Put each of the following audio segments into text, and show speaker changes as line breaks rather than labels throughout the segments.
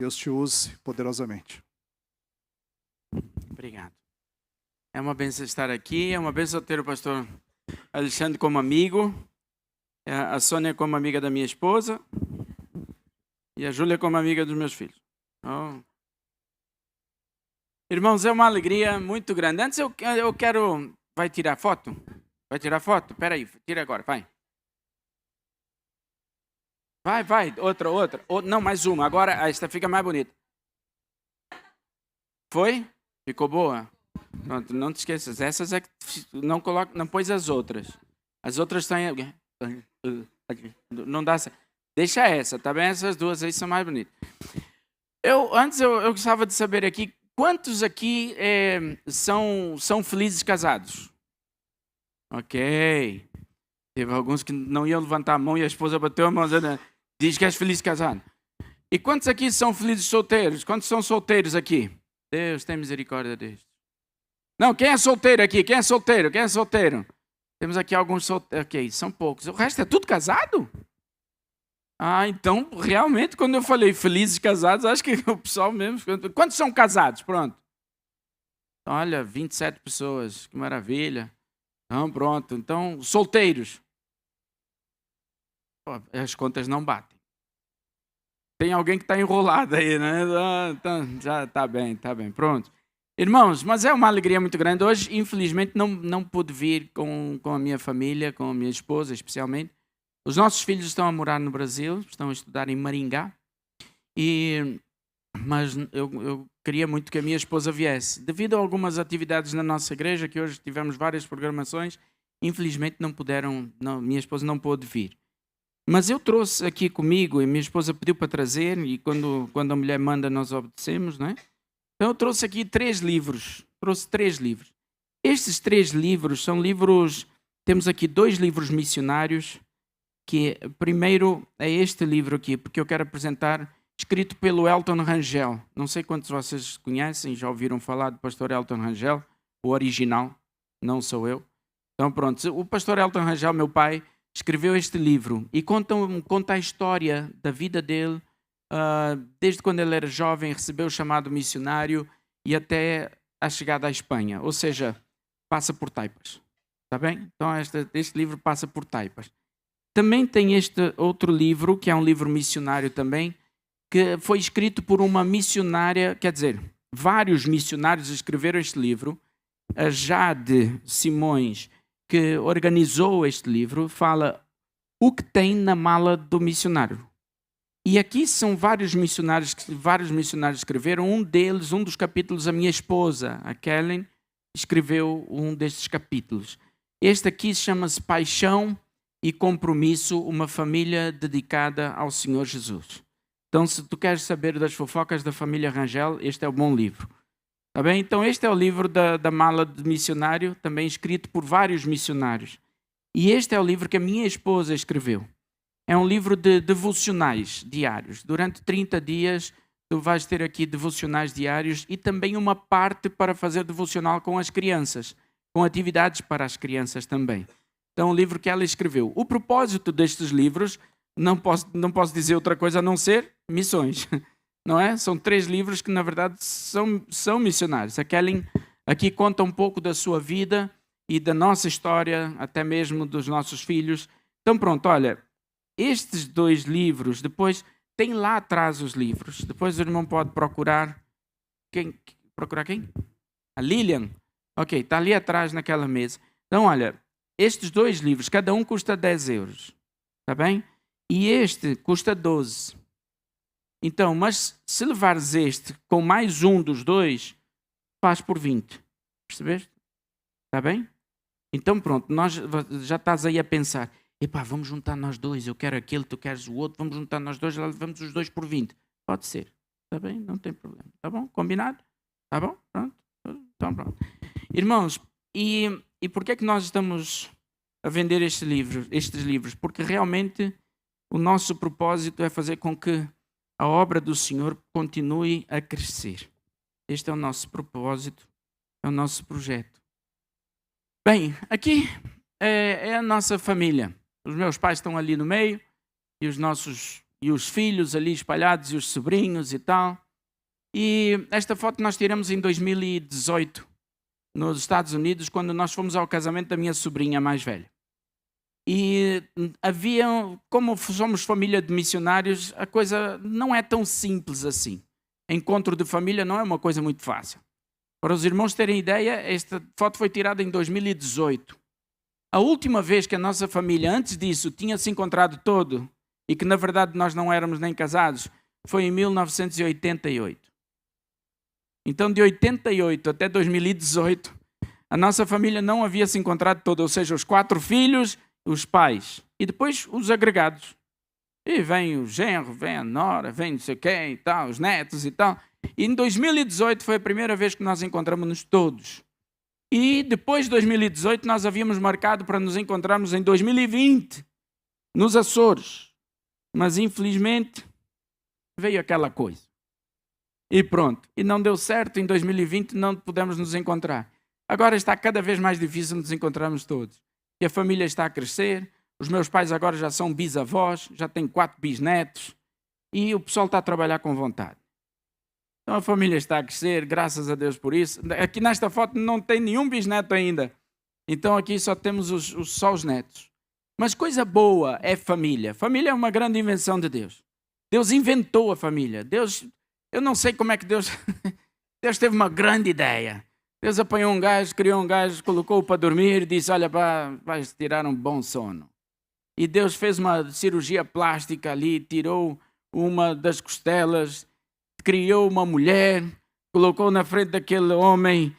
Deus te use poderosamente.
Obrigado. É uma bênção estar aqui, é uma bênção ter o pastor Alexandre como amigo, a Sônia como amiga da minha esposa e a Júlia como amiga dos meus filhos. Oh. Irmãos, é uma alegria muito grande. Antes eu quero... Vai tirar foto? Vai tirar foto? Espera aí, tira agora, vai. Vai, outra. Não, mais uma. Agora esta fica mais bonita. Foi? Ficou boa? Pronto, não te esqueças. Essas é que não pôs as outras. As outras estão... Não dá certo. Deixa essa, tá bem? Essas duas aí são mais bonitas. Eu gostava de saber aqui, quantos aqui são felizes casados? Ok. Teve alguns que não iam levantar a mão e a esposa bateu a mão dizendo, diz que és feliz casado. E quantos aqui são felizes solteiros? Quantos são solteiros aqui? Deus tem misericórdia deles. Não, quem é solteiro aqui? Quem é solteiro? Temos aqui alguns solteiros. Ok, são poucos. O resto é tudo casado? Ah, então, realmente, quando eu falei felizes casados, acho que o pessoal mesmo... Quantos são casados? Pronto. Olha, 27 pessoas. Que maravilha. Então, pronto. Então, solteiros. Pô, as contas não batem. Tem alguém que está enrolado aí, né? Então, já tá bem. Pronto. Irmãos, mas é uma alegria muito grande. Hoje, infelizmente, não pude vir com a minha família, com a minha esposa, especialmente. Os nossos filhos estão a morar no Brasil, estão a estudar em Maringá. Mas eu queria muito que a minha esposa viesse. Devido a algumas atividades na nossa igreja, que hoje tivemos várias programações, infelizmente minha esposa não pôde vir. Mas eu trouxe aqui comigo, e minha esposa pediu para trazer, e quando a mulher manda nós obedecemos, não é? Então eu trouxe aqui 3 livros. Estes 3 livros são livros... Temos aqui 2 livros missionários, que primeiro é este livro aqui, porque eu quero apresentar, escrito pelo Elton Rangel. Não sei quantos de vocês conhecem, já ouviram falar do pastor Elton Rangel, o original, não sou eu. Então pronto, o pastor Elton Rangel, meu pai, escreveu este livro e conta a história da vida dele, desde quando ele era jovem, recebeu o chamado missionário e até a chegada à Espanha. Ou seja, passa por taipas. Está bem? Então este livro passa por taipas. Também tem este outro livro, que é um livro missionário também, que foi escrito por uma missionária, quer dizer, vários missionários escreveram este livro. A Jade Simões, que organizou este livro, fala o que tem na mala do missionário. E aqui são vários missionários escreveram. Um dos capítulos, a minha esposa, a Kellen, escreveu um destes capítulos. Este aqui chama-se Paixão e Compromisso, uma família dedicada ao Senhor Jesus. Então, se tu queres saber das fofocas da família Rangel, este é o bom livro. Tá bem? Então, este é o livro da mala de missionário, também escrito por vários missionários. E este é o livro que a minha esposa escreveu. É um livro de devocionais diários. Durante 30 dias, tu vais ter aqui devocionais diários e também uma parte para fazer devocional com as crianças, com atividades para as crianças também. Então, um livro que ela escreveu. O propósito destes livros, não posso dizer outra coisa a não ser missões. Não é? São 3 livros que, na verdade, são missionários. A Kellen aqui conta um pouco da sua vida e da nossa história, até mesmo dos nossos filhos. Então, pronto, olha, estes 2 livros, depois tem lá atrás os livros. Depois o irmão pode procurar. Procurar quem? A Lilian? Ok, está ali atrás naquela mesa. Então, olha, estes 2 livros, cada um custa 10 euros. Está bem? E este custa 12. Então, mas se levares este com mais um dos 2, faz por 20. Percebeste? Está bem? Então pronto, nós já estás aí a pensar, epá, vamos juntar nós 2, eu quero aquele, tu queres o outro, vamos juntar nós 2, já levamos os 2 por 20. Pode ser. Está bem? Não tem problema. Está bom? Combinado? Está bom? Pronto. Então pronto. Irmãos, e por que é que nós estamos a vender estes livros? Porque realmente o nosso propósito é fazer com que a obra do Senhor continue a crescer. Este é o nosso propósito, é o nosso projeto. Bem, aqui é a nossa família. Os meus pais estão ali no meio e e os filhos ali espalhados e os sobrinhos e tal. E esta foto nós tiramos em 2018, nos Estados Unidos, quando nós fomos ao casamento da minha sobrinha mais velha. E havia, como somos família de missionários, a coisa não é tão simples assim. Encontro de família não é uma coisa muito fácil. Para os irmãos terem ideia, esta foto foi tirada em 2018. A última vez que a nossa família, antes disso, tinha se encontrado todo, e que na verdade nós não éramos nem casados, foi em 1988. Então, de 88 até 2018, a nossa família não havia se encontrado toda, ou seja, os 4 filhos, os pais, e depois os agregados. E vem o genro, vem a nora, vem não sei quem e tal, os netos e tal. E em 2018 foi a primeira vez que nós encontramos-nos todos. E depois de 2018 nós havíamos marcado para nos encontrarmos em 2020, nos Açores. Mas infelizmente veio aquela coisa. E pronto. E não deu certo, em 2020 não pudemos nos encontrar. Agora está cada vez mais difícil nos encontrarmos todos. E a família está a crescer. Os meus pais agora já são bisavós, já têm 4 bisnetos. E o pessoal está a trabalhar com vontade. Então a família está a crescer, graças a Deus por isso. Aqui nesta foto não tem nenhum bisneto ainda. Então aqui só temos só os netos. Mas coisa boa é família. Família é uma grande invenção de Deus. Deus inventou a família. Deus, eu não sei como é que Deus... Deus teve uma grande ideia. Deus apanhou um gajo, criou um gajo, colocou-o para dormir e disse, olha, vais tirar um bom sono. E Deus fez uma cirurgia plástica ali, tirou uma das costelas, criou uma mulher, colocou na frente daquele homem,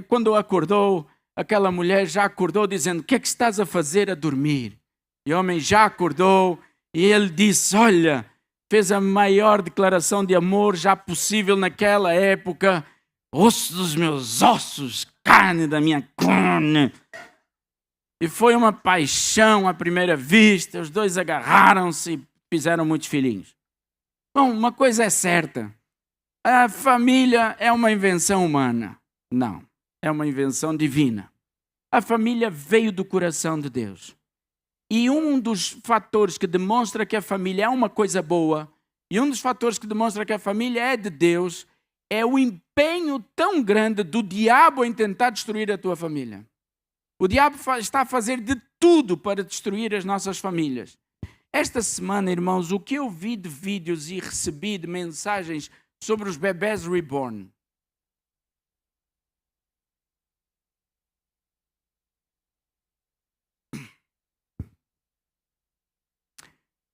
quando acordou, aquela mulher já acordou dizendo, o que é que estás a fazer a dormir? E o homem já acordou e ele disse, olha, fez a maior declaração de amor já possível naquela época, osso dos meus ossos, carne da minha carne. E foi uma paixão à primeira vista, os dois agarraram-se e fizeram muitos filhinhos. Bom, uma coisa é certa, a família é uma invenção humana. Não, é uma invenção divina. A família veio do coração de Deus. E um dos fatores que demonstra que a família é uma coisa boa, e um dos fatores que demonstra que a família é de Deus, é o empenho tão grande do diabo em tentar destruir a tua família. O diabo está a fazer de tudo para destruir as nossas famílias. Esta semana, irmãos, o que eu vi de vídeos e recebi de mensagens sobre os bebés reborn.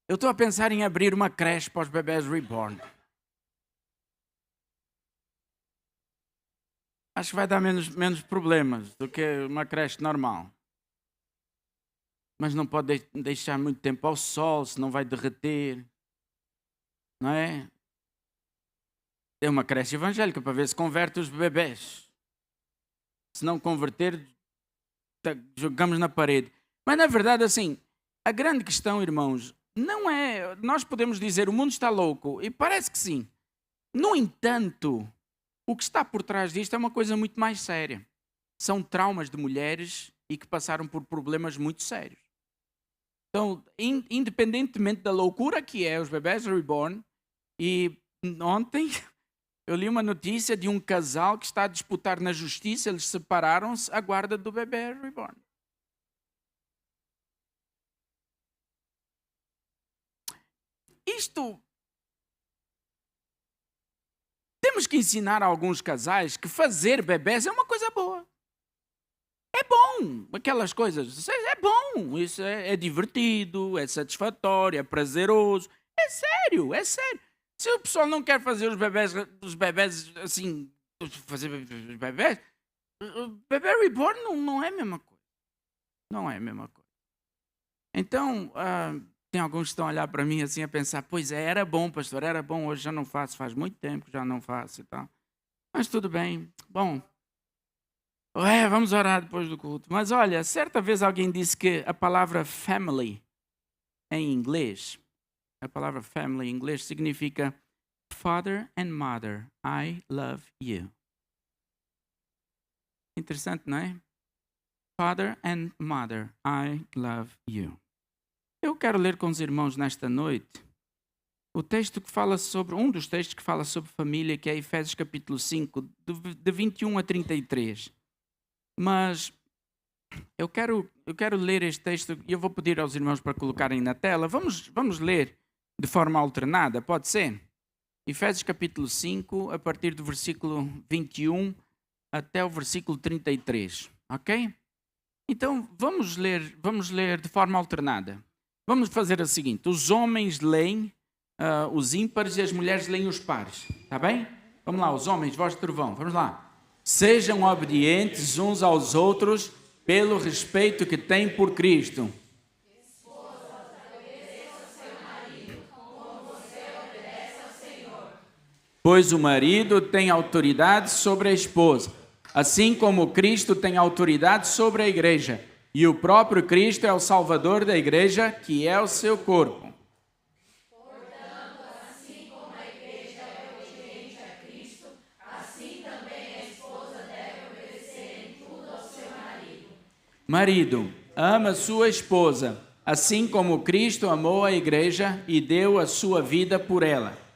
Eu estou a pensar em abrir uma creche para os bebés reborn. Acho que vai dar menos problemas do que uma creche normal. Mas não pode deixar muito tempo ao sol, senão vai derreter. Não é? É uma creche evangélica para ver se converte os bebés. Se não converter, jogamos na parede. Mas na verdade, assim, a grande questão, irmãos, não é... Nós podemos dizer o mundo está louco, e parece que sim. No entanto, o que está por trás disto é uma coisa muito mais séria. São traumas de mulheres e que passaram por problemas muito sérios. Então, independentemente da loucura que é os bebés reborn, e ontem eu li uma notícia de um casal que está a disputar na justiça, eles separaram-se, a guarda do bebê reborn. Isto... Temos que ensinar a alguns casais que fazer bebés é uma coisa boa. É bom, aquelas coisas, é bom, isso é divertido, é satisfatório, é prazeroso, é sério, é sério. Se o pessoal não quer fazer os bebés assim, fazer os bebés, o bebê reborn não é a mesma coisa. Não é a mesma coisa. Então, tem alguns que estão a olhar para mim assim a pensar, pois é, era bom, pastor, era bom, hoje já não faço, faz muito tempo que já não faço e tal. Mas tudo bem, bom. Vamos orar depois do culto. Mas olha, certa vez alguém disse que a palavra family em inglês, a palavra family em inglês significa Father and Mother, I love you. Interessante, não é? Father and Mother, I love you. Eu quero ler com os irmãos nesta noite o texto que fala sobre, um dos textos que fala sobre família, que é Efésios capítulo 5, de 21 a 33. Mas eu quero ler este texto e eu vou pedir aos irmãos para colocarem na tela. Vamos ler de forma alternada, pode ser? Efésios capítulo 5, a partir do versículo 21 até o versículo 33, ok? Então vamos ler de forma alternada. Vamos fazer o seguinte: os homens leem os ímpares e as mulheres leem os pares, está bem? Vamos lá, os homens, voz de trovão, vamos lá. Sejam obedientes uns aos outros pelo respeito que têm por Cristo. Pois o marido tem autoridade sobre a esposa, assim como Cristo tem autoridade sobre a igreja, e o próprio Cristo é o Salvador da igreja, que é o seu corpo.
Portanto, assim como a igreja é obediente a Cristo, assim também a esposa deve obedecer em tudo ao seu marido.
Marido, ama sua esposa, assim como Cristo amou a igreja e deu a sua vida por ela.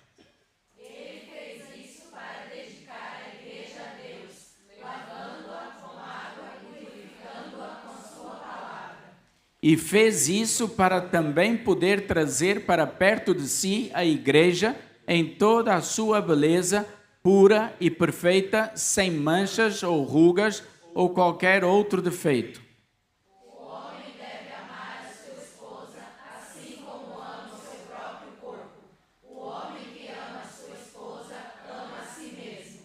E fez isso para também poder trazer para perto de si a igreja em toda a sua beleza, pura e perfeita, sem manchas ou rugas ou qualquer outro defeito.
O homem deve amar a sua esposa, assim como ama o seu próprio corpo. O homem que ama a sua esposa ama a si mesmo.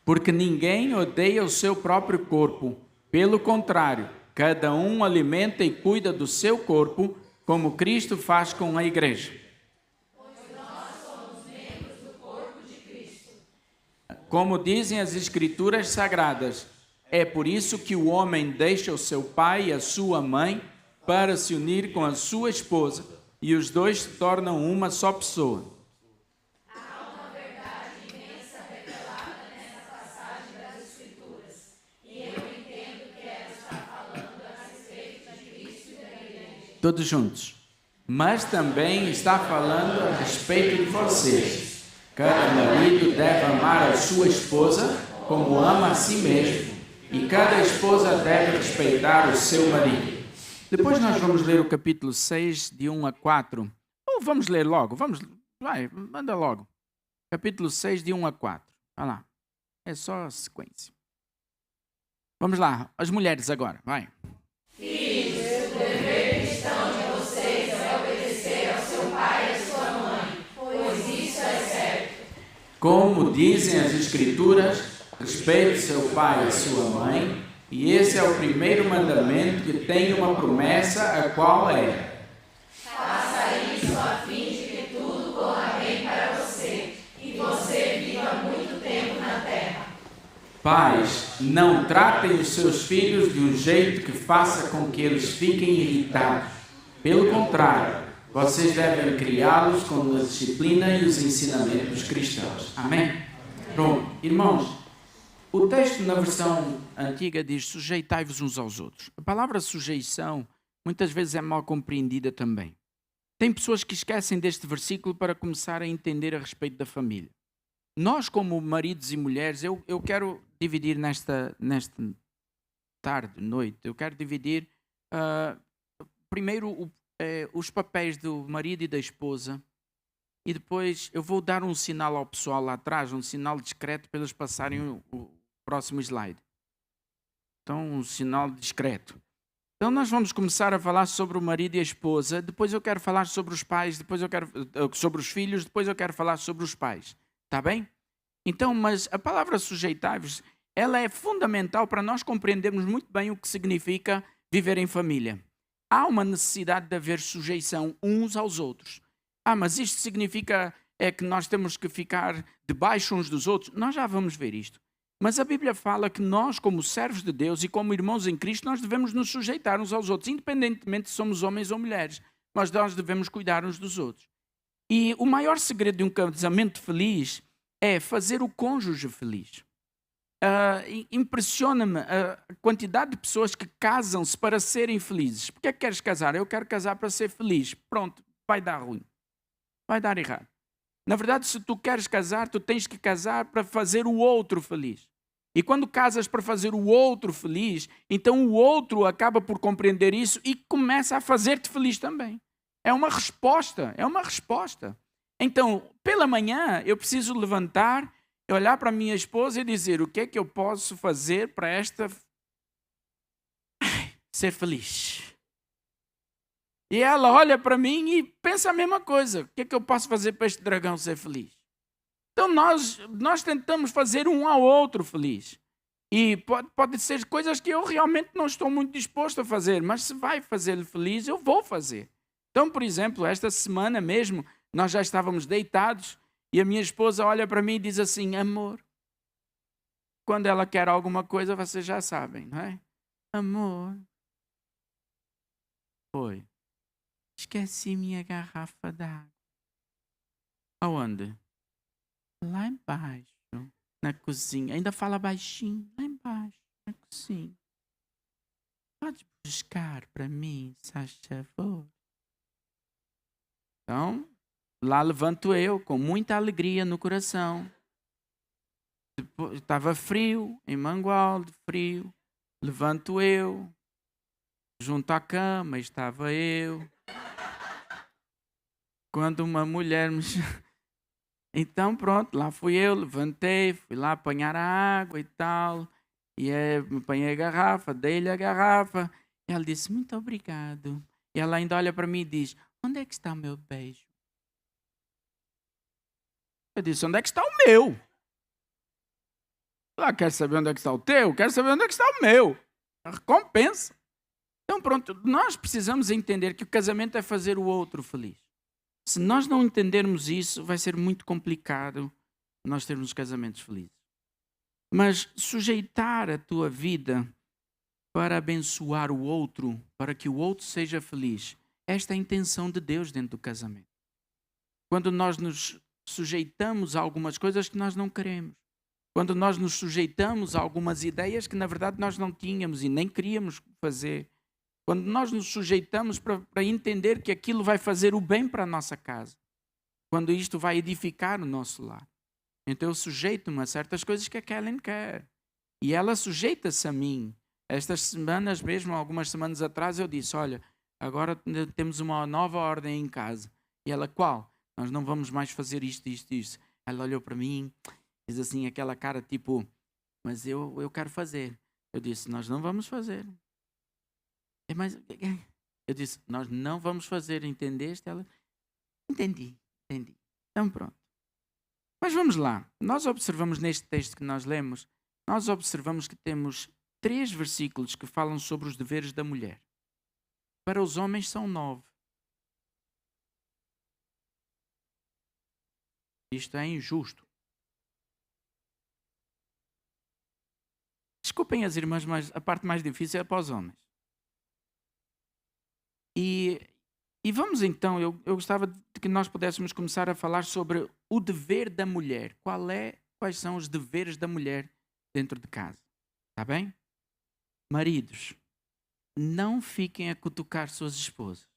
Porque ninguém odeia o seu próprio corpo. Pelo contrário, cada um alimenta e cuida do seu corpo, como Cristo faz com a igreja.
Pois nós somos membros do corpo de Cristo.
Como dizem as Escrituras Sagradas, é por isso que o homem deixa o seu pai e a sua mãe para se unir com a sua esposa, e os dois se tornam uma só pessoa.
Há uma verdade imensa revelada nessa passagem das Escrituras, e eu entendo que ela está falando a respeito de Cristo e da igreja.
Todos juntos. Mas também está falando a respeito de vocês. Cada marido deve amar a sua esposa como ama a si mesmo, e cada esposa deve respeitar o seu marido. Depois nós vamos ler o capítulo 6, de 1 a 4. Ou vamos ler logo, vai, manda logo. Capítulo 6, de 1 a 4. Vai lá, é só a sequência. Vamos lá, as mulheres agora, vai.
Filhos, o dever cristão de vocês é obedecer ao seu pai e à sua mãe, pois isso é certo.
Como dizem as Escrituras, respeite seu pai e sua mãe, e esse é o primeiro mandamento que tem uma promessa, a qual é:
Faça isso a fim de que tudo corra bem para você, e você viva muito tempo na terra.
pais, não tratem os seus filhos de um jeito que faça com que eles fiquem irritados. Pelo contrário, vocês devem criá-los com a disciplina e os ensinamentos cristãos. Amém? Pronto, irmãos. O texto na versão antiga diz: sujeitai-vos uns aos outros. A palavra sujeição muitas vezes é mal compreendida também. Tem pessoas que esquecem deste versículo para começar a entender a respeito da família. Nós, como maridos e mulheres, eu quero dividir nesta tarde, noite, eu quero dividir primeiro os papéis do marido e da esposa, e depois eu vou dar um sinal ao pessoal lá atrás, um sinal discreto para eles passarem o próximo slide. Então, um sinal discreto. Então, nós vamos começar a falar sobre o marido e a esposa, depois eu quero falar sobre os pais, depois eu quero sobre os filhos, depois eu quero falar sobre os pais. Está bem? Então, mas a palavra sujeitai-vos, ela é fundamental para nós compreendermos muito bem o que significa viver em família. Há uma necessidade de haver sujeição uns aos outros. Mas isto significa que nós temos que ficar debaixo uns dos outros? Nós já vamos ver isto. Mas a Bíblia fala que nós, como servos de Deus e como irmãos em Cristo, nós devemos nos sujeitar uns aos outros, independentemente se somos homens ou mulheres. Mas nós devemos cuidar uns dos outros. E o maior segredo de um casamento feliz é fazer o cônjuge feliz. impressiona-me a quantidade de pessoas que casam-se para serem felizes. Por que é que queres casar? Eu quero casar para ser feliz. Pronto, vai dar ruim. Vai dar errado. Na verdade, se tu queres casar, tu tens que casar para fazer o outro feliz. E quando casas para fazer o outro feliz, então o outro acaba por compreender isso e começa a fazer-te feliz também. É uma resposta, é uma resposta. Então, pela manhã, eu preciso levantar, olhar para a minha esposa e dizer o que é que eu posso fazer para esta ser feliz. E ela olha para mim e pensa a mesma coisa. O que é que eu posso fazer para este dragão ser feliz? Então nós tentamos fazer um ao outro feliz. E pode ser coisas que eu realmente não estou muito disposto a fazer, mas se vai fazer-lhe feliz, eu vou fazer. Então, por exemplo, esta semana mesmo, nós já estávamos deitados e a minha esposa olha para mim e diz assim: amor, quando ela quer alguma coisa, vocês já sabem, não é? Amor, foi. Esqueci minha garrafa d'água. Aonde? Lá embaixo, na cozinha. Ainda fala baixinho. Lá embaixo, na cozinha. Pode buscar para mim, se faz favor. Então, lá levanto eu, com muita alegria no coração. Estava frio, em Mangualde, frio. Levanto eu. Junto à cama estava eu. Quando uma mulher me... Então, pronto, lá fui eu, levantei, fui lá apanhar a água e tal. E apanhei a garrafa, dei-lhe a garrafa. E ela disse: muito obrigado. E ela ainda olha para mim e diz: onde é que está o meu beijo? Eu disse: onde é que está o meu? Ela quer saber onde é que está o teu? Quero saber onde é que está o meu. A recompensa. Então, pronto, nós precisamos entender que o casamento é fazer o outro feliz. Se nós não entendermos isso, vai ser muito complicado nós termos casamentos felizes. Mas sujeitar a tua vida para abençoar o outro, para que o outro seja feliz, esta é a intenção de Deus dentro do casamento. Quando nós nos sujeitamos a algumas coisas que nós não queremos, quando nós nos sujeitamos a algumas ideias que na verdade nós não tínhamos e nem queríamos fazer, quando nós nos sujeitamos para entender que aquilo vai fazer o bem para a nossa casa, quando isto vai edificar o nosso lar. Então eu sujeito-me a certas coisas que a Kellen quer. E ela sujeita-se a mim. Estas semanas mesmo, algumas semanas atrás, eu disse: olha, agora temos uma nova ordem em casa. E ela: qual? Nós não vamos mais fazer isto. Ela olhou para mim, diz assim, aquela cara tipo: mas eu quero fazer. Eu disse: nós não vamos fazer. Mas eu disse: nós não vamos fazer, entendeste? Ela: entendi. Então pronto. Mas vamos lá. Nós observamos neste texto que nós lemos, nós observamos que temos 3 versículos que falam sobre os deveres da mulher. Para os homens são 9. Isto é injusto. Desculpem as irmãs, mas a parte mais difícil é para os homens. E vamos então, eu gostava de que nós pudéssemos começar a falar sobre o dever da mulher. Quais são os deveres da mulher dentro de casa? Está bem? Maridos, não fiquem a cutucar suas esposas.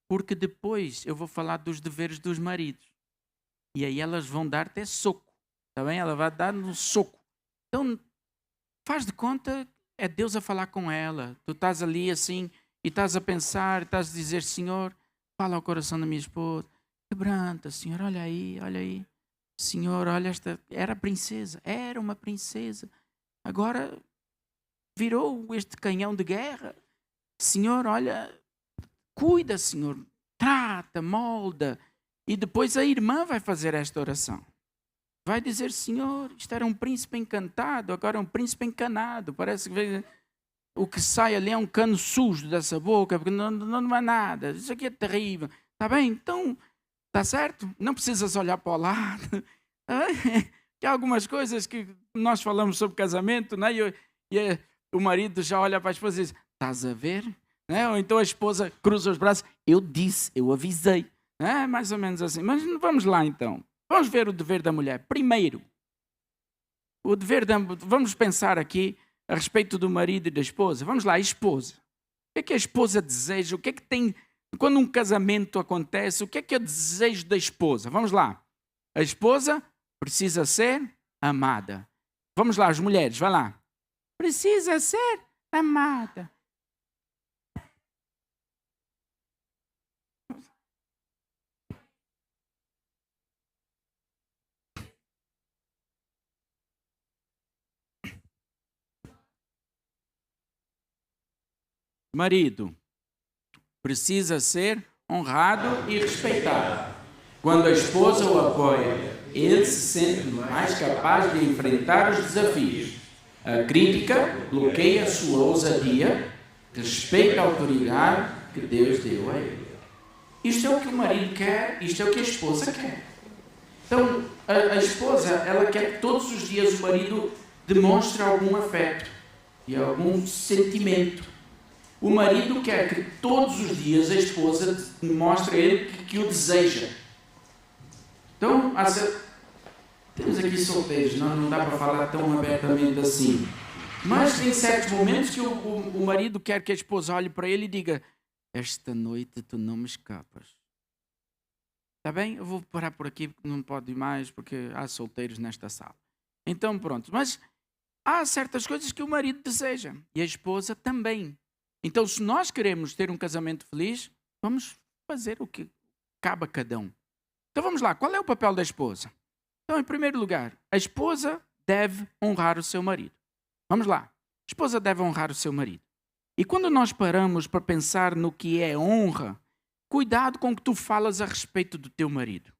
Porque depois eu vou falar dos deveres dos maridos. E aí elas vão dar até soco. Está bem? Ela vai dar um soco. Então, faz de conta, é Deus a falar com ela. Tu estás ali assim... E estás a pensar, estás a dizer: Senhor, fala ao coração da minha esposa. Quebranta, Senhor, olha aí. Senhor, olha esta... Era princesa, era uma princesa. Agora virou este canhão de guerra. Senhor, olha, cuida, Senhor. Trata, molda. E depois a irmã vai fazer esta oração. Vai dizer: Senhor, isto era um príncipe encantado, agora é um príncipe encanado. Parece que... o que sai ali é um cano sujo dessa boca, porque não é nada. Isso aqui é terrível. Está bem? Então, está certo? Não precisas olhar para o lado. Tem algumas coisas que nós falamos sobre casamento, né? E o marido já olha para a esposa e diz: estás a ver? Né? Ou então a esposa cruza os braços: eu disse, eu avisei. É mais ou menos assim. Mas vamos lá então. Vamos ver o dever da mulher. Primeiro, O dever vamos pensar aqui a respeito do marido e da esposa. Vamos lá, a esposa. O que é que a esposa deseja? O que é que tem... Quando um casamento acontece, o que é o desejo da esposa? Vamos lá. A esposa precisa ser amada. Vamos lá, as mulheres, vai lá. Precisa ser amada. Marido precisa ser honrado e respeitado. Quando a esposa o apoia, ele se sente mais capaz de enfrentar os desafios. A crítica bloqueia a sua ousadia, respeita a autoridade que Deus deu a ele. Isto é o que o marido quer, isto é o que a esposa quer. Então, a esposa, ela quer que todos os dias o marido demonstre algum afeto e algum sentimento. O marido quer que todos os dias a esposa mostre a ele que o deseja. Então, temos aqui solteiros, não dá para falar tão abertamente assim. Mas tem certos momentos que o marido quer que a esposa olhe para ele e diga: esta noite tu não me escapas. Está bem? Eu vou parar por aqui porque não pode ir mais, porque há solteiros nesta sala. Então pronto, mas há certas coisas que o marido deseja e a esposa também. Então, se nós queremos ter um casamento feliz, vamos fazer o que cabe a cada um. Então vamos lá, qual é o papel da esposa? Então, em primeiro lugar, a esposa deve honrar o seu marido. Vamos lá, a esposa deve honrar o seu marido. E quando nós paramos para pensar no que é honra, cuidado com o que tu falas a respeito do teu marido.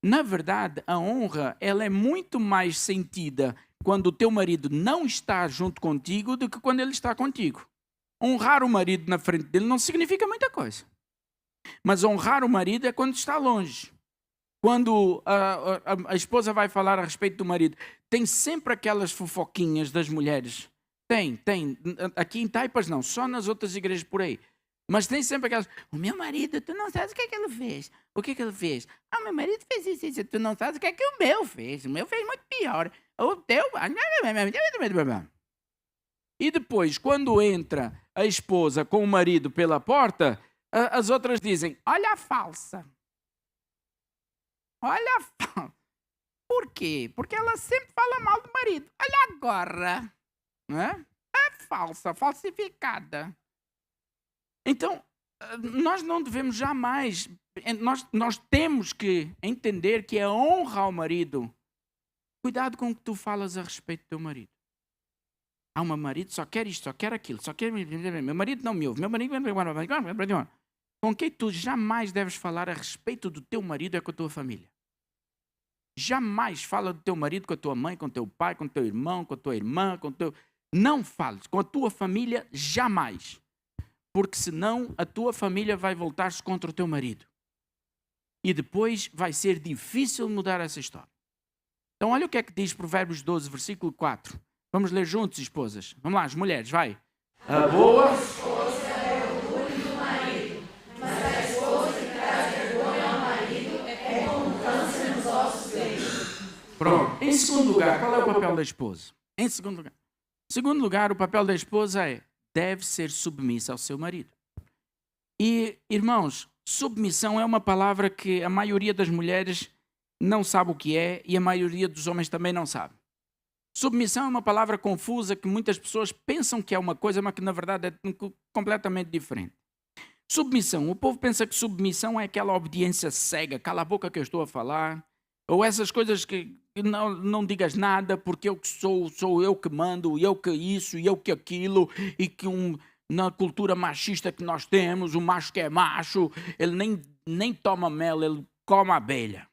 Na verdade, a honra ela é muito mais sentida quando o teu marido não está junto contigo do que quando ele está contigo. Honrar o marido na frente dele não significa muita coisa. Mas honrar o marido é quando está longe. Quando a esposa vai falar a respeito do marido, tem sempre aquelas fofoquinhas das mulheres. Tem. Aqui em Taipas não, só nas outras igrejas por aí. Mas tem sempre aquelas... O meu marido, tu não sabes o que é que ele fez. O que é que ele fez? Ah, meu marido fez isso. Tu não sabes o que é que o meu fez. O meu fez muito pior. O teu... E depois, quando entra a esposa com o marido pela porta, as outras dizem: olha a falsa. Olha a falsa. Por quê? Porque ela sempre fala mal do marido. Olha agora. Não é? É falsa, falsificada. Então, nós não devemos jamais... Nós temos que entender que é honra ao marido. Cuidado com o que tu falas a respeito do teu marido. Ah, o meu marido só quer isto, só quer aquilo, só quer... Meu marido não me ouve, meu marido... Com quem tu jamais deves falar a respeito do teu marido é com a tua família. Jamais fala do teu marido com a tua mãe, com o teu pai, com o teu irmão, com a tua irmã, com o teu... Não fales. Com a tua família, jamais. Porque senão a tua família vai voltar-se contra o teu marido. E depois vai ser difícil mudar essa história. Então olha o que é que diz Provérbios 12, versículo 4. Vamos ler juntos, esposas. Vamos lá, as mulheres, vai. A boa
esposa é o orgulho do marido, mas a esposa que traz vergonha ao marido é como um câncer nos ossos dele.
Pronto. Em segundo lugar, qual é o papel da esposa? Em segundo lugar, o papel da esposa deve ser submissa ao seu marido. E, irmãos, submissão é uma palavra que a maioria das mulheres não sabe o que é e a maioria dos homens também não sabe. Submissão é uma palavra confusa que muitas pessoas pensam que é uma coisa, mas que na verdade é completamente diferente. Submissão. O povo pensa que submissão é aquela obediência cega, cala a boca que eu estou a falar, ou essas coisas que não digas nada porque eu que sou eu que mando, eu que isso, eu que aquilo, e que na cultura machista que nós temos, o macho que é macho, ele nem toma mel, ele come abelha.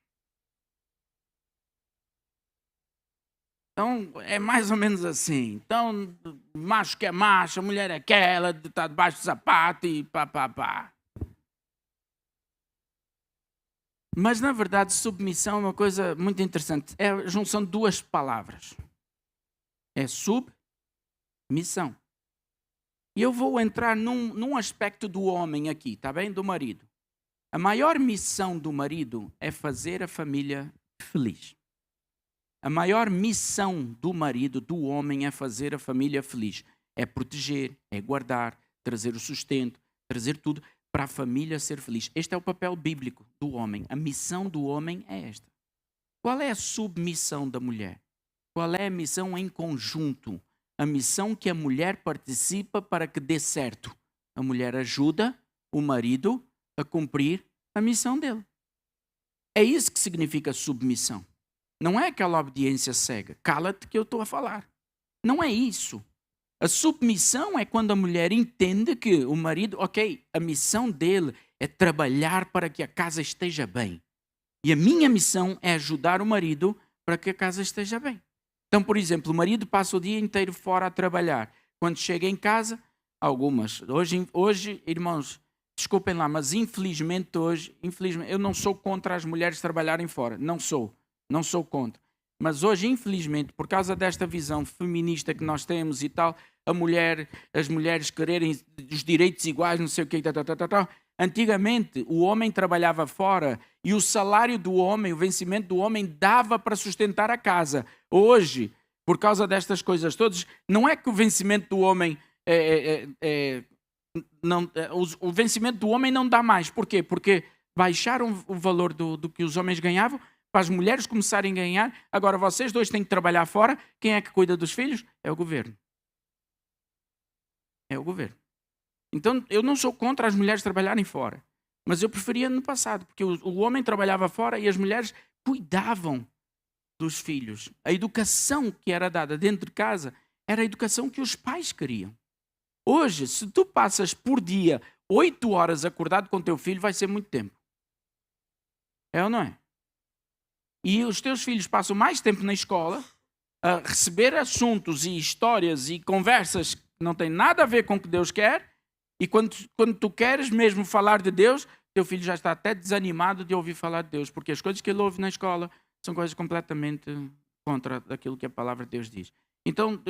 Então, é mais ou menos assim. Então, macho que é macho, a mulher é aquela, está debaixo do sapato e pá. Mas, na verdade, submissão é uma coisa muito interessante. É a junção de duas palavras. É submissão. E eu vou entrar num aspecto do homem aqui, tá bem? Do marido. A maior missão do marido é fazer a família feliz. A maior missão do marido, do homem, é fazer a família feliz. É proteger, é guardar, trazer o sustento, trazer tudo para a família ser feliz. Este é o papel bíblico do homem. A missão do homem é esta. Qual é a submissão da mulher? Qual é a missão em conjunto? A missão que a mulher participa para que dê certo. A mulher ajuda o marido a cumprir a missão dele. É isso que significa submissão. Não é aquela obediência cega. Cala-te que eu estou a falar. Não é isso. A submissão é quando a mulher entende que o marido, ok, a missão dele é trabalhar para que a casa esteja bem. E a minha missão é ajudar o marido para que a casa esteja bem. Então, por exemplo, o marido passa o dia inteiro fora a trabalhar. Quando chega em casa, algumas. Hoje, irmãos, desculpem lá, mas infelizmente, eu não sou contra as mulheres trabalharem fora. Não sou contra. Mas hoje, infelizmente, por causa desta visão feminista que nós temos e tal, as mulheres quererem os direitos iguais, não sei o quê, antigamente o homem trabalhava fora e o salário do homem, o vencimento do homem dava para sustentar a casa. Hoje, por causa destas coisas todas, não é que o vencimento do homem o vencimento do homem não dá mais. Por quê? Porque baixaram o valor do que os homens ganhavam para as mulheres começarem a ganhar. Agora vocês dois têm que trabalhar fora. Quem é que cuida dos filhos? É o governo. É o governo. Então, eu não sou contra as mulheres trabalharem fora. Mas eu preferia no passado, porque o homem trabalhava fora e as mulheres cuidavam dos filhos. A educação que era dada dentro de casa era a educação que os pais queriam. Hoje, se tu passas por dia 8 horas acordado com teu filho, vai ser muito tempo. É ou não é? E os teus filhos passam mais tempo na escola a receber assuntos e histórias e conversas que não têm nada a ver com o que Deus quer. E quando tu queres mesmo falar de Deus, teu filho já está até desanimado de ouvir falar de Deus, porque as coisas que ele ouve na escola são coisas completamente contra aquilo que a palavra de Deus diz. Então,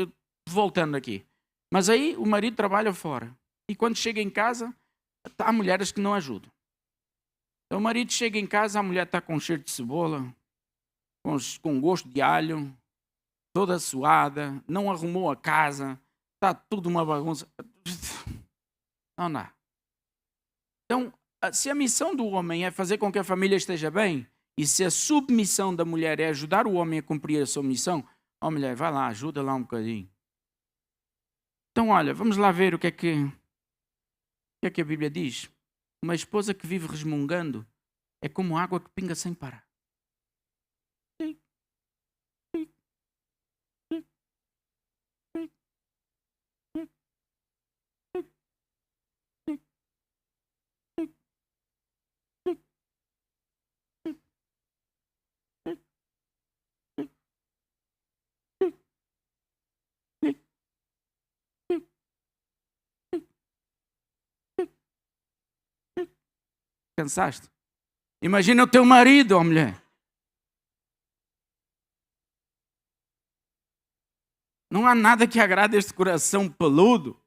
voltando aqui. Mas aí o marido trabalha fora. E quando chega em casa, há mulheres que não ajudam. Então o marido chega em casa, a mulher está com cheiro de cebola, com gosto de alho, toda suada, não arrumou a casa, está tudo uma bagunça. Não dá. Então, se a missão do homem é fazer com que a família esteja bem, e se a submissão da mulher é ajudar o homem a cumprir a sua missão, mulher, vai lá, ajuda lá um bocadinho. Então, olha, vamos lá ver o que é que a Bíblia diz. Uma esposa que vive resmungando é como água que pinga sem parar. Cansaste? Imagina o teu marido, mulher. Não há nada que agrade este coração peludo.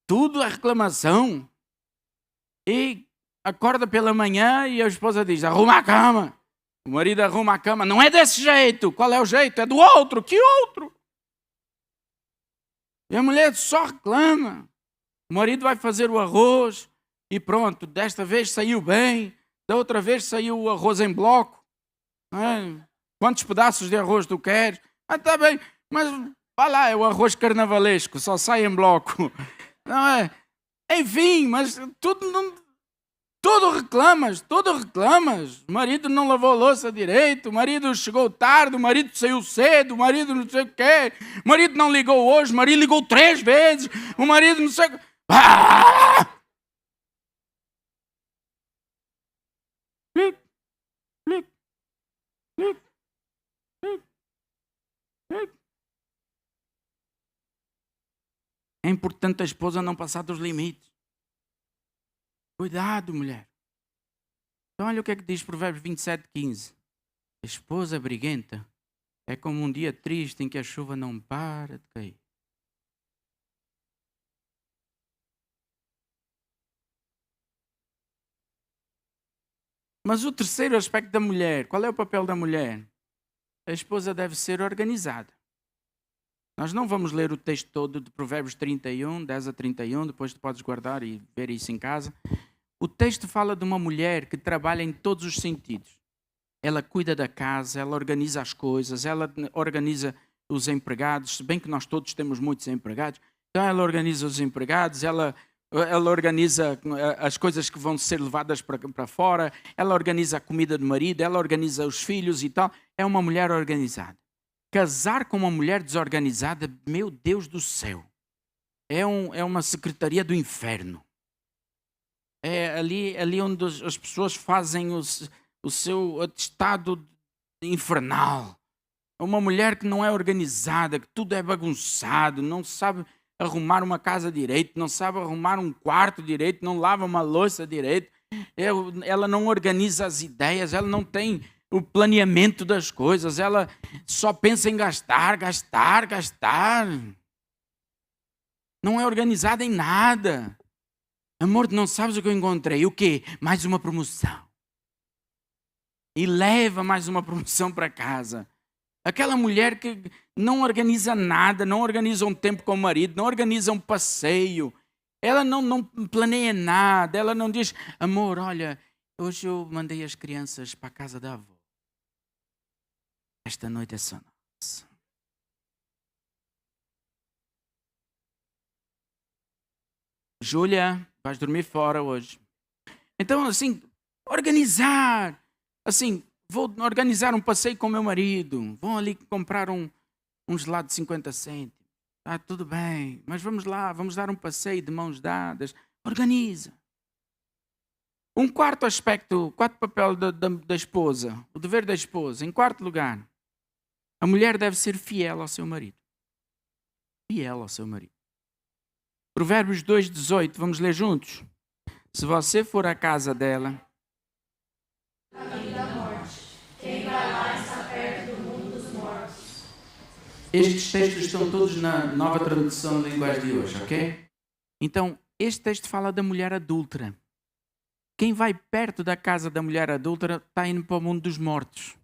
Tudo é reclamação. E acorda pela manhã e a esposa diz, arruma a cama. O marido arruma a cama. Não é desse jeito. Qual é o jeito? É do outro. Que outro? E a mulher só reclama. O marido vai fazer o arroz e pronto. Desta vez saiu bem. Da outra vez saiu o arroz em bloco. Quantos pedaços de arroz tu queres? Está bem, mas vá lá, é o arroz carnavalesco, só sai em bloco. Não é? Enfim, mas tudo reclamas. O marido não lavou a louça direito, o marido chegou tarde, o marido saiu cedo, o marido não sei o quê, o marido não ligou hoje, o marido ligou 3 vezes, o marido não sei o quê. É importante a esposa não passar dos limites. Cuidado, mulher. Então olha o que é que diz Provérbios 27:15. A esposa briguenta é como um dia triste em que a chuva não para de cair. Mas o terceiro aspecto da mulher, qual é o papel da mulher? a esposa deve ser organizada. Nós não vamos ler o texto todo de Provérbios 31, 10 a 31, depois tu podes guardar e ver isso em casa. O texto fala de uma mulher que trabalha em todos os sentidos. Ela cuida da casa, ela organiza as coisas, ela organiza os empregados, se bem que nós todos temos muitos empregados. Então ela organiza os empregados, ela organiza as coisas que vão ser levadas para fora, ela organiza a comida do marido, ela organiza os filhos e tal. É uma mulher organizada. Casar com uma mulher desorganizada, meu Deus do céu, é uma secretaria do inferno. É ali onde as pessoas fazem o seu atestado infernal. Uma mulher que não é organizada, que tudo é bagunçado, não sabe arrumar uma casa direito, não sabe arrumar um quarto direito, não lava uma louça direito, ela não organiza as ideias, ela não tem o planeamento das coisas, ela só pensa em gastar. Não é organizada em nada. Amor, não sabes o que eu encontrei? O quê? Mais uma promoção. E leva mais uma promoção para casa. Aquela mulher que não organiza nada, não organiza um tempo com o marido, não organiza um passeio. Ela não planeia nada, ela não diz, amor, olha, hoje eu mandei as crianças para a casa da avó. Esta noite é só nossa. Júlia, vais dormir fora hoje. Então, assim, organizar. Assim, vou organizar um passeio com o meu marido. Vão ali comprar um gelado de 50 cêntimos. Tá, tudo bem, mas vamos lá, vamos dar um passeio de mãos dadas. Organiza. Um quarto aspecto, quarto papel da esposa, o dever da esposa. Em quarto lugar, a mulher deve ser fiel ao seu marido. Fiel ao seu marido. Provérbios 2,18, vamos ler juntos? Se você for à casa dela...
A vida e a morte. Quem vai lá está perto do mundo dos mortos.
Estes textos estão todos na nova tradução da linguagem de hoje, ok? Então, este texto fala da mulher adúltera. Quem vai perto da casa da mulher adúltera está indo para o mundo dos mortos.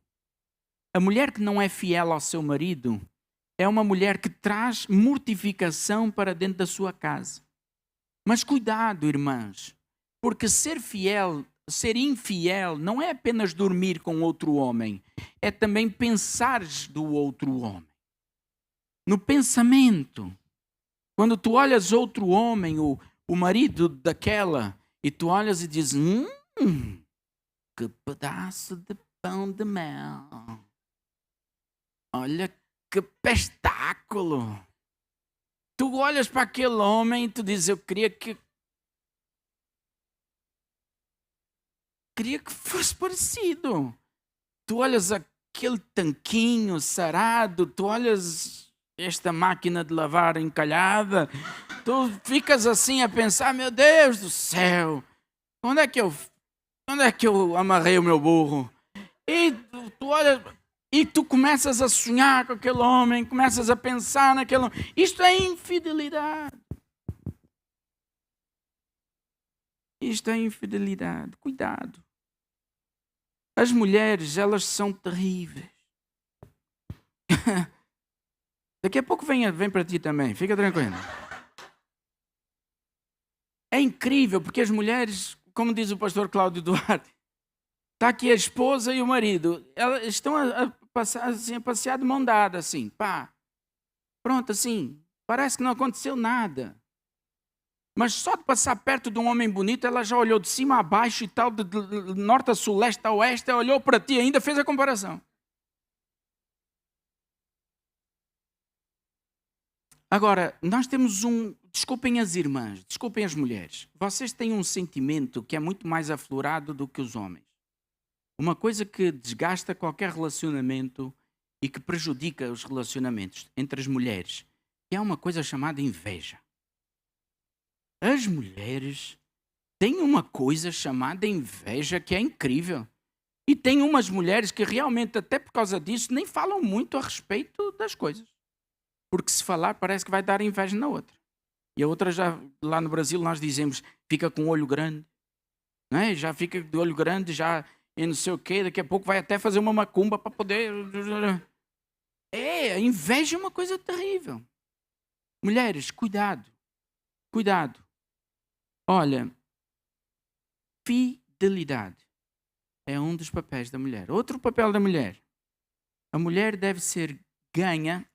A mulher que não é fiel ao seu marido é uma mulher que traz mortificação para dentro da sua casa. Mas cuidado, irmãs, porque ser infiel não é apenas dormir com outro homem, é também pensares do outro homem. No pensamento, quando tu olhas outro homem, o marido daquela, e tu olhas e dizes, que pedaço de pão de mel. Olha que espetáculo! Tu olhas para aquele homem e tu dizes, eu queria que fosse parecido. Tu olhas aquele tanquinho sarado, tu olhas esta máquina de lavar encalhada, tu ficas assim a pensar, meu Deus do céu, onde é que eu amarrei o meu burro? E tu olhas... E tu começas a sonhar com aquele homem, começas a pensar naquele homem. Isto é infidelidade. Isto é infidelidade. Cuidado. As mulheres, elas são terríveis. Daqui a pouco vem para ti também. Fica tranquilo. É incrível, porque as mulheres, como diz o pastor Cláudio Duarte, está aqui a esposa e o marido. Elas estão a passear de mão dada, assim, pá. Pronto, assim. Parece que não aconteceu nada. Mas só de passar perto de um homem bonito, ela já olhou de cima a baixo e tal, de norte a sul, leste a oeste, ela olhou para ti e ainda fez a comparação. Agora, nós temos desculpem as irmãs, desculpem as mulheres. Vocês têm um sentimento que é muito mais aflorado do que os homens. Uma coisa que desgasta qualquer relacionamento e que prejudica os relacionamentos entre as mulheres, que é uma coisa chamada inveja. As mulheres têm uma coisa chamada inveja que é incrível. E tem umas mulheres que realmente, até por causa disso, nem falam muito a respeito das coisas. Porque se falar, parece que vai dar inveja na outra. E a outra, já lá no Brasil, nós dizemos, fica com o olho grande. Não é? Já fica de olho grande, já... e não sei o quê, daqui a pouco vai até fazer uma macumba para poder... A inveja é uma coisa terrível. Mulheres, cuidado. Cuidado. Olha, fidelidade é um dos papéis da mulher. Outro papel da mulher. A mulher deve ser ganha.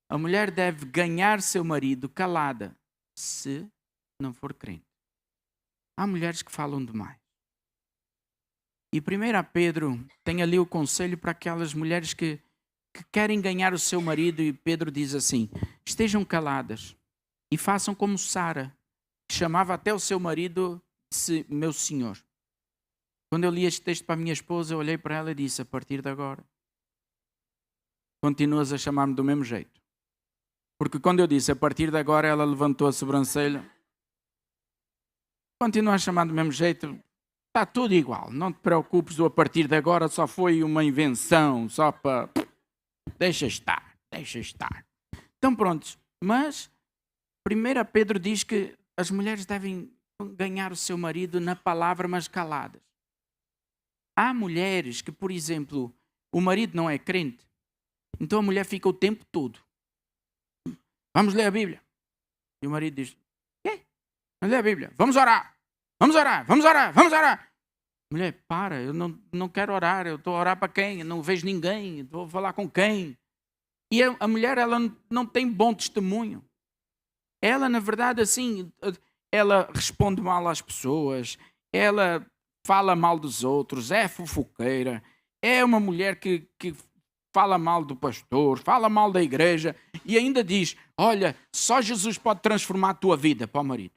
A mulher deve ganhar seu marido calada, se não for crente. Há mulheres que falam demais. E 1 Pedro tem ali o conselho para aquelas mulheres que querem ganhar o seu marido, e Pedro diz assim: estejam caladas e façam como Sara, que chamava até o seu marido de meu senhor. Quando eu li este texto para a minha esposa, eu olhei para ela e disse: a partir de agora, continuas a chamar-me do mesmo jeito. Porque quando eu disse a partir de agora, ela levantou a sobrancelha. Continua a chamar do mesmo jeito. Está tudo igual. Não te preocupes, a partir de agora só foi uma invenção, só para... Deixa estar. Então pronto. Mas 1 Pedro diz que as mulheres devem ganhar o seu marido na palavra, mas caladas. Há mulheres que, por exemplo, o marido não é crente, então a mulher fica o tempo todo: vamos ler a Bíblia. E o marido diz: quê? Vamos ler a Bíblia. Vamos orar. Mulher, para, eu não quero orar. Eu estou a orar para quem? Eu não vejo ninguém. Estou a falar com quem? E a mulher, ela não tem bom testemunho. Ela, na verdade, assim, ela responde mal às pessoas. Ela fala mal dos outros. É fofoqueira. É uma mulher que fala mal do pastor, fala mal da igreja e ainda diz: olha, só Jesus pode transformar a tua vida. Para o marido.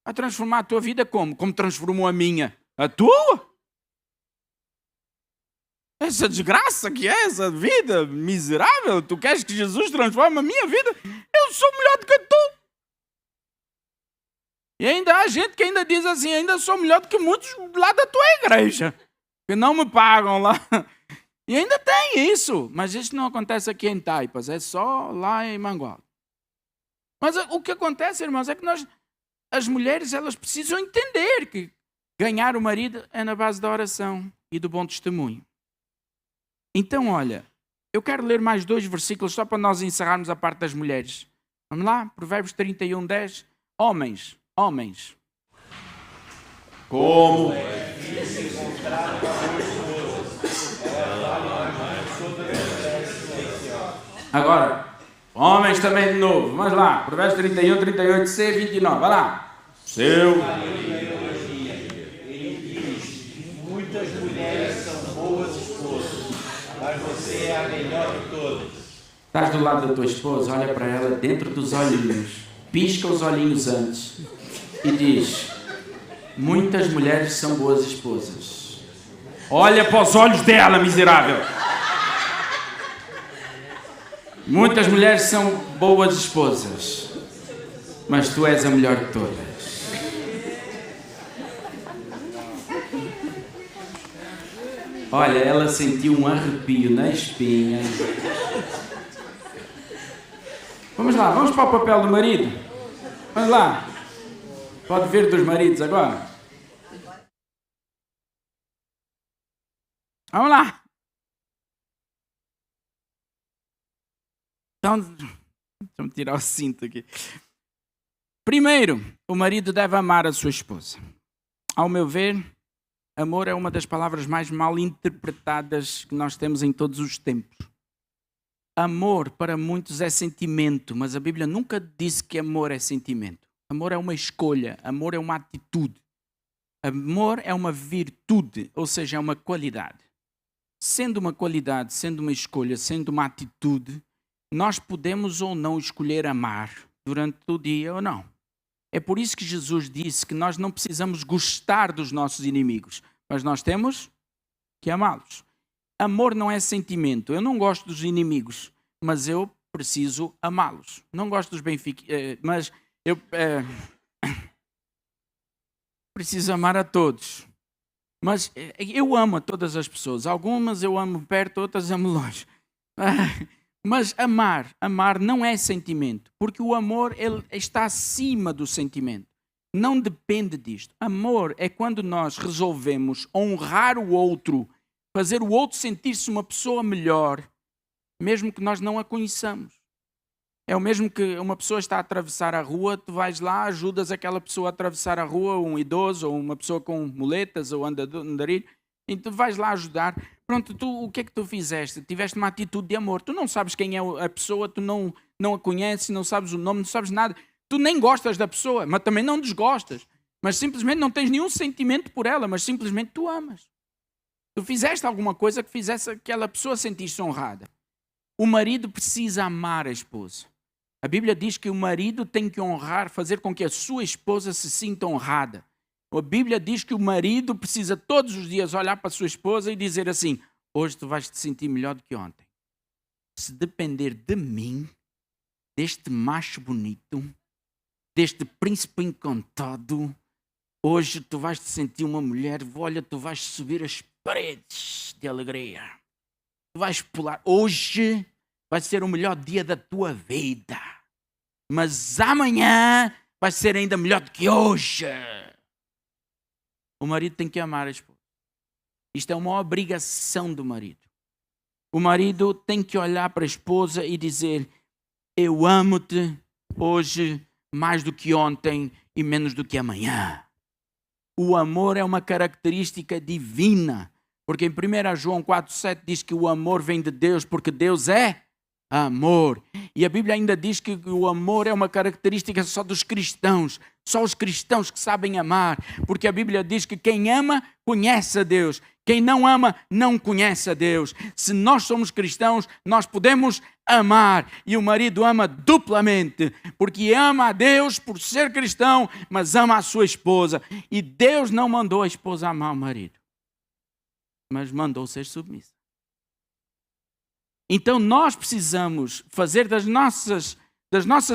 A transformar a tua vida como? Como transformou a minha? A tua? Essa desgraça que é essa vida miserável? Tu queres que Jesus transforme a minha vida? Eu sou melhor do que tu. E ainda há gente que ainda diz assim: ainda sou melhor do que muitos lá da tua igreja, que não me pagam lá. E ainda tem isso. Mas isso não acontece aqui em Taipas, é só lá em Mangual. Mas o que acontece, irmãos, é que as mulheres, elas precisam entender que ganhar o marido é na base da oração e do bom testemunho. Então, olha, eu quero ler mais 2 versículos só para nós encerrarmos a parte das mulheres. Vamos lá? Provérbios 31:10. Homens.
Como
Agora, homens também de novo. Vamos lá. Provérbios 31, 38c, 29. Vai lá.
seu
Muitas mulheres são boas esposas, mas você é a melhor de todas.
Estás do lado da tua esposa, olha para ela dentro dos olhinhos. Pisca os olhinhos antes. E diz: muitas mulheres são boas esposas.
olha para os olhos dela, miserável.
Muitas mulheres são boas esposas, mas tu és a melhor de todas. Olha, ela sentiu um arrepio na espinha. Vamos lá, vamos para o papel do marido. Vamos lá. Pode vir dos maridos agora. Vamos lá. Então, deixa-me tirar o cinto aqui. Primeiro, o marido deve amar a sua esposa. Ao meu ver, amor é uma das palavras mais mal interpretadas que nós temos em todos os tempos. Amor para muitos é sentimento, mas a Bíblia nunca disse que amor é sentimento. Amor é uma escolha, amor é uma atitude. Amor é uma virtude, ou seja, é uma qualidade. Sendo uma qualidade, sendo uma escolha, sendo uma atitude, nós podemos ou não escolher amar durante o dia ou não. É por isso que Jesus disse que nós não precisamos gostar dos nossos inimigos, mas nós temos que amá-los. Amor não é sentimento. Eu não gosto dos inimigos, mas eu preciso amá-los. Não gosto dos benfiquistas, mas eu preciso amar a todos. Mas eu amo a todas as pessoas. Algumas eu amo perto, outras amo longe. Mas amar não é sentimento, porque o amor ele está acima do sentimento. Não depende disto. Amor é quando nós resolvemos honrar o outro, fazer o outro sentir-se uma pessoa melhor, mesmo que nós não a conheçamos. É o mesmo que uma pessoa está a atravessar a rua, tu vais lá, ajudas aquela pessoa a atravessar a rua, um idoso, ou uma pessoa com muletas, ou andarilho, e tu vais lá ajudar. Pronto, o que é que tu fizeste? Tiveste uma atitude de amor. Tu não sabes quem é a pessoa, tu não a conheces, não sabes o nome, não sabes nada. Tu nem gostas da pessoa, mas também não desgostas. Mas simplesmente não tens nenhum sentimento por ela, mas simplesmente tu amas. Tu fizeste alguma coisa que fizesse aquela pessoa sentir-se honrada. O marido precisa amar a esposa. A Bíblia diz que o marido tem que honrar, fazer com que a sua esposa se sinta honrada. A Bíblia diz que o marido precisa todos os dias olhar para a sua esposa e dizer assim: hoje tu vais te sentir melhor do que ontem. Se depender de mim, deste macho bonito, deste príncipe encantado, hoje tu vais te sentir uma mulher, olha, tu vais subir as paredes de alegria. Tu vais pular. Hoje vai ser o melhor dia da tua vida. Mas amanhã vai ser ainda melhor do que hoje. O marido tem que amar a esposa. Isto é uma obrigação do marido. O marido tem que olhar para a esposa e dizer: eu amo-te hoje mais do que ontem e menos do que amanhã. O amor é uma característica divina. Porque em 1 João 4,7 diz que o amor vem de Deus, porque Deus é amor. E a Bíblia ainda diz que o amor é uma característica só dos cristãos. Só os cristãos que sabem amar. Porque a Bíblia diz que quem ama, conhece a Deus. Quem não ama, não conhece a Deus. Se nós somos cristãos, nós podemos amar. E o marido ama duplamente. Porque ama a Deus por ser cristão, mas ama a sua esposa. E Deus não mandou a esposa amar o marido, mas mandou ser submissa. Então nós precisamos fazer das nossas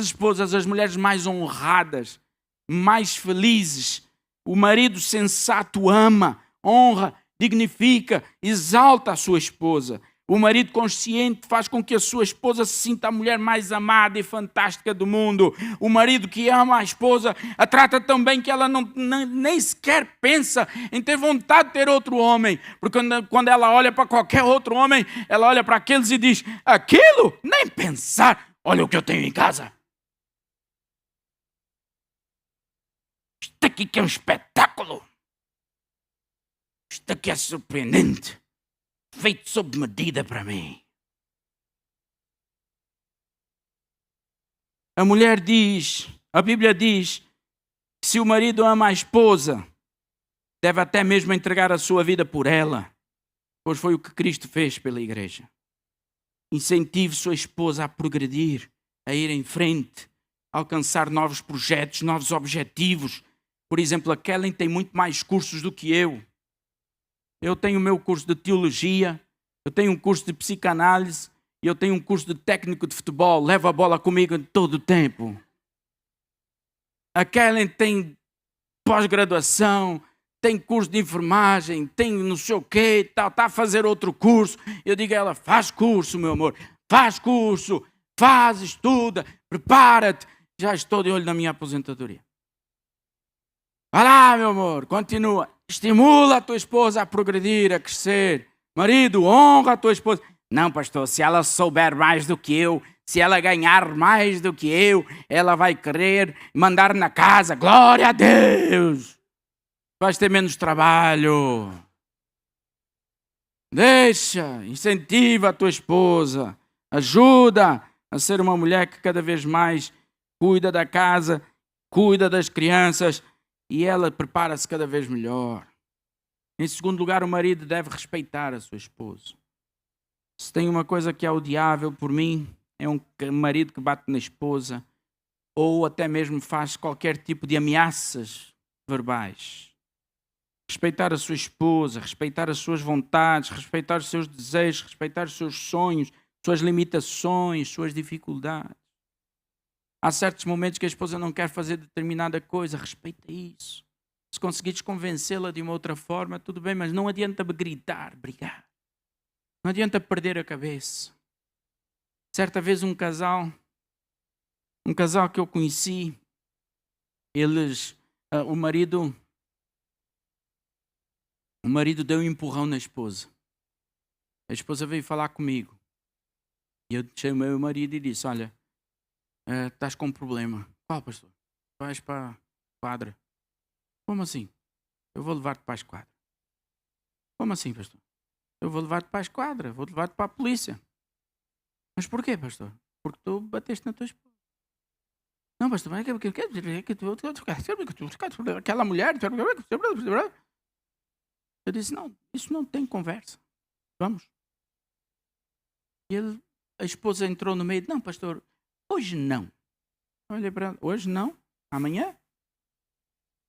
esposas as mulheres mais honradas, mais felizes. O marido sensato ama, honra, dignifica, exalta a sua esposa. O marido consciente faz com que a sua esposa se sinta a mulher mais amada e fantástica do mundo. O marido que ama a esposa a trata tão bem que ela nem sequer pensa em ter vontade de ter outro homem. Porque quando ela olha para qualquer outro homem, ela olha para aqueles e diz: aquilo? Nem pensar. Olha o que eu tenho em casa. Isto aqui que é um espetáculo. Isto aqui é surpreendente. Feito sob medida para mim. A mulher diz, a Bíblia diz, que se o marido ama a esposa, deve até mesmo entregar a sua vida por ela, pois foi o que Cristo fez pela igreja. Incentive sua esposa a progredir, a ir em frente, a alcançar novos projetos, novos objetivos. Por exemplo, a Kellen tem muito mais cursos do que eu. Eu tenho o meu curso de teologia, eu tenho um curso de psicanálise e eu tenho um curso de técnico de futebol. Levo a bola comigo todo o tempo. A Kellen tem pós-graduação, tem curso de enfermagem, tem não sei o quê, está a fazer outro curso. Eu digo a ela: faz curso, meu amor, faz curso, faz, estuda, prepara-te. Já estou de olho na minha aposentadoria. Vai lá, meu amor, continua. Estimula a tua esposa a progredir, a crescer. Marido, honra a tua esposa. Não, pastor, se ela souber mais do que eu, se ela ganhar mais do que eu, ela vai querer mandar na casa. Glória a Deus! Vais ter menos trabalho. Deixa, incentiva a tua esposa. Ajuda a ser uma mulher que cada vez mais cuida da casa, cuida das crianças. E ela prepara-se cada vez melhor. Em segundo lugar, o marido deve respeitar a sua esposa. Se tem uma coisa que é odiável por mim, é um marido que bate na esposa ou até mesmo faz qualquer tipo de ameaças verbais. Respeitar a sua esposa, respeitar as suas vontades, respeitar os seus desejos, respeitar os seus sonhos, suas limitações, suas dificuldades. Há certos momentos que a esposa não quer fazer determinada coisa, respeita isso. Se conseguires convencê-la de uma outra forma, tudo bem, mas não adianta gritar, brigar. Não adianta perder a cabeça. Certa vez um casal que eu conheci, eles o marido deu um empurrão na esposa. A esposa veio falar comigo. E eu chamei o marido e disse, olha, estás com um problema. Qual, pastor? Vais para a quadra. Como assim? Eu vou levar-te para a esquadra. Como assim, pastor? Eu vou levar-te para a esquadra, vou levar-te para a polícia. Mas porquê, pastor? Porque tu bateste na tua esposa. Não, pastor, aquela mulher... Eu disse, não, isso não tem conversa. Vamos. E a esposa entrou no meio. Não, pastor, hoje não. Eu olhei para ela, hoje não, amanhã.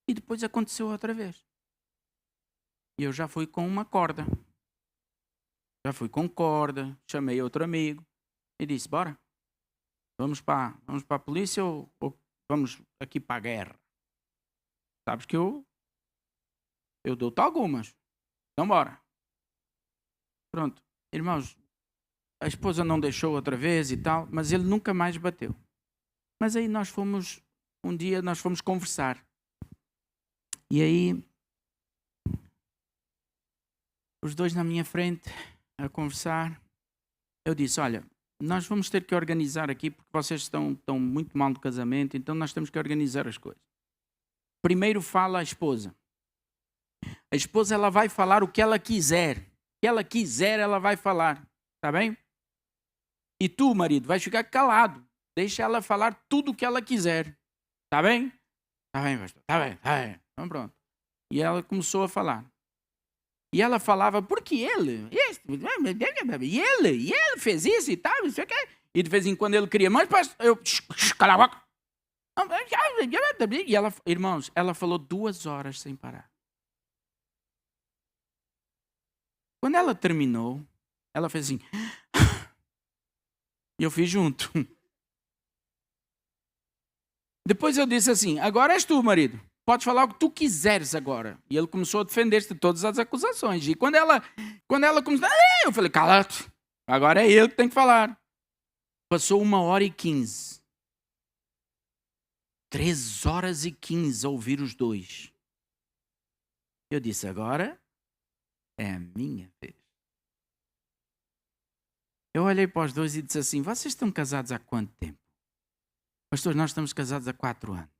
E depois aconteceu outra vez. E eu já fui com uma corda. Chamei outro amigo e disse, bora. Vamos para a polícia ou vamos aqui para a guerra? Sabes que eu dou-te algumas. Então bora. Pronto. Irmãos, a esposa não deixou outra vez e tal, mas ele nunca mais bateu. Mas aí um dia nós fomos conversar. E aí, os dois na minha frente, a conversar, eu disse, olha, nós vamos ter que organizar aqui, porque vocês estão muito mal no casamento, então nós temos que organizar as coisas. Primeiro fala a esposa. A esposa, ela vai falar o que ela quiser. O que ela quiser, ela vai falar. Tá bem? E tu, marido, vai ficar calado. Deixa ela falar tudo o que ela quiser. Tá bem? Tá bem, pastor. Tá bem. Então pronto. E ela começou a falar. E ela falava, porque ele fez isso e tal, isso aqui. E de vez em quando ele queria mais, eu calava. E ela, irmãos, ela falou 2 horas sem parar. Quando ela terminou, ela fez assim. E eu fiz junto. Depois eu disse assim, agora és tu, marido. Podes falar o que tu quiseres agora. E ele começou a defender-se de todas as acusações. E quando ela começou, eu falei, cala-te. Agora é ele que tem que falar. Passou 1h15. 3h15 a ouvir os dois. Eu disse, agora é a minha vez. Eu olhei para os dois e disse assim, vocês estão casados há quanto tempo? Pastor, nós estamos casados há 4 anos.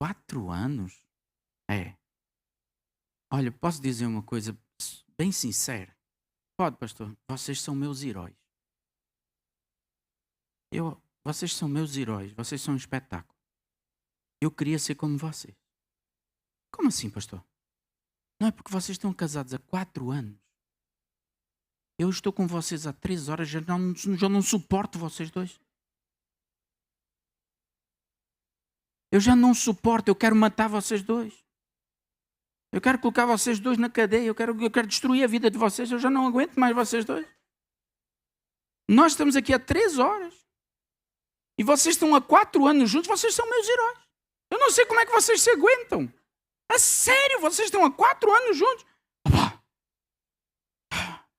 4 anos? É. Olha, posso dizer uma coisa bem sincera? Pode, pastor. Vocês são meus heróis. Vocês são meus heróis. Vocês são um espetáculo. Eu queria ser como vocês. Como assim, pastor? Não é porque vocês estão casados há 4 anos. Eu estou com vocês há 3 horas, já não suporto vocês dois. Eu já não suporto, eu quero matar vocês dois. Eu quero colocar vocês dois na cadeia, eu quero destruir a vida de vocês, eu já não aguento mais vocês dois. Nós estamos aqui há 3 horas. E vocês estão há 4 anos juntos, vocês são meus heróis. Eu não sei como é que vocês se aguentam. É sério, vocês estão há 4 anos juntos.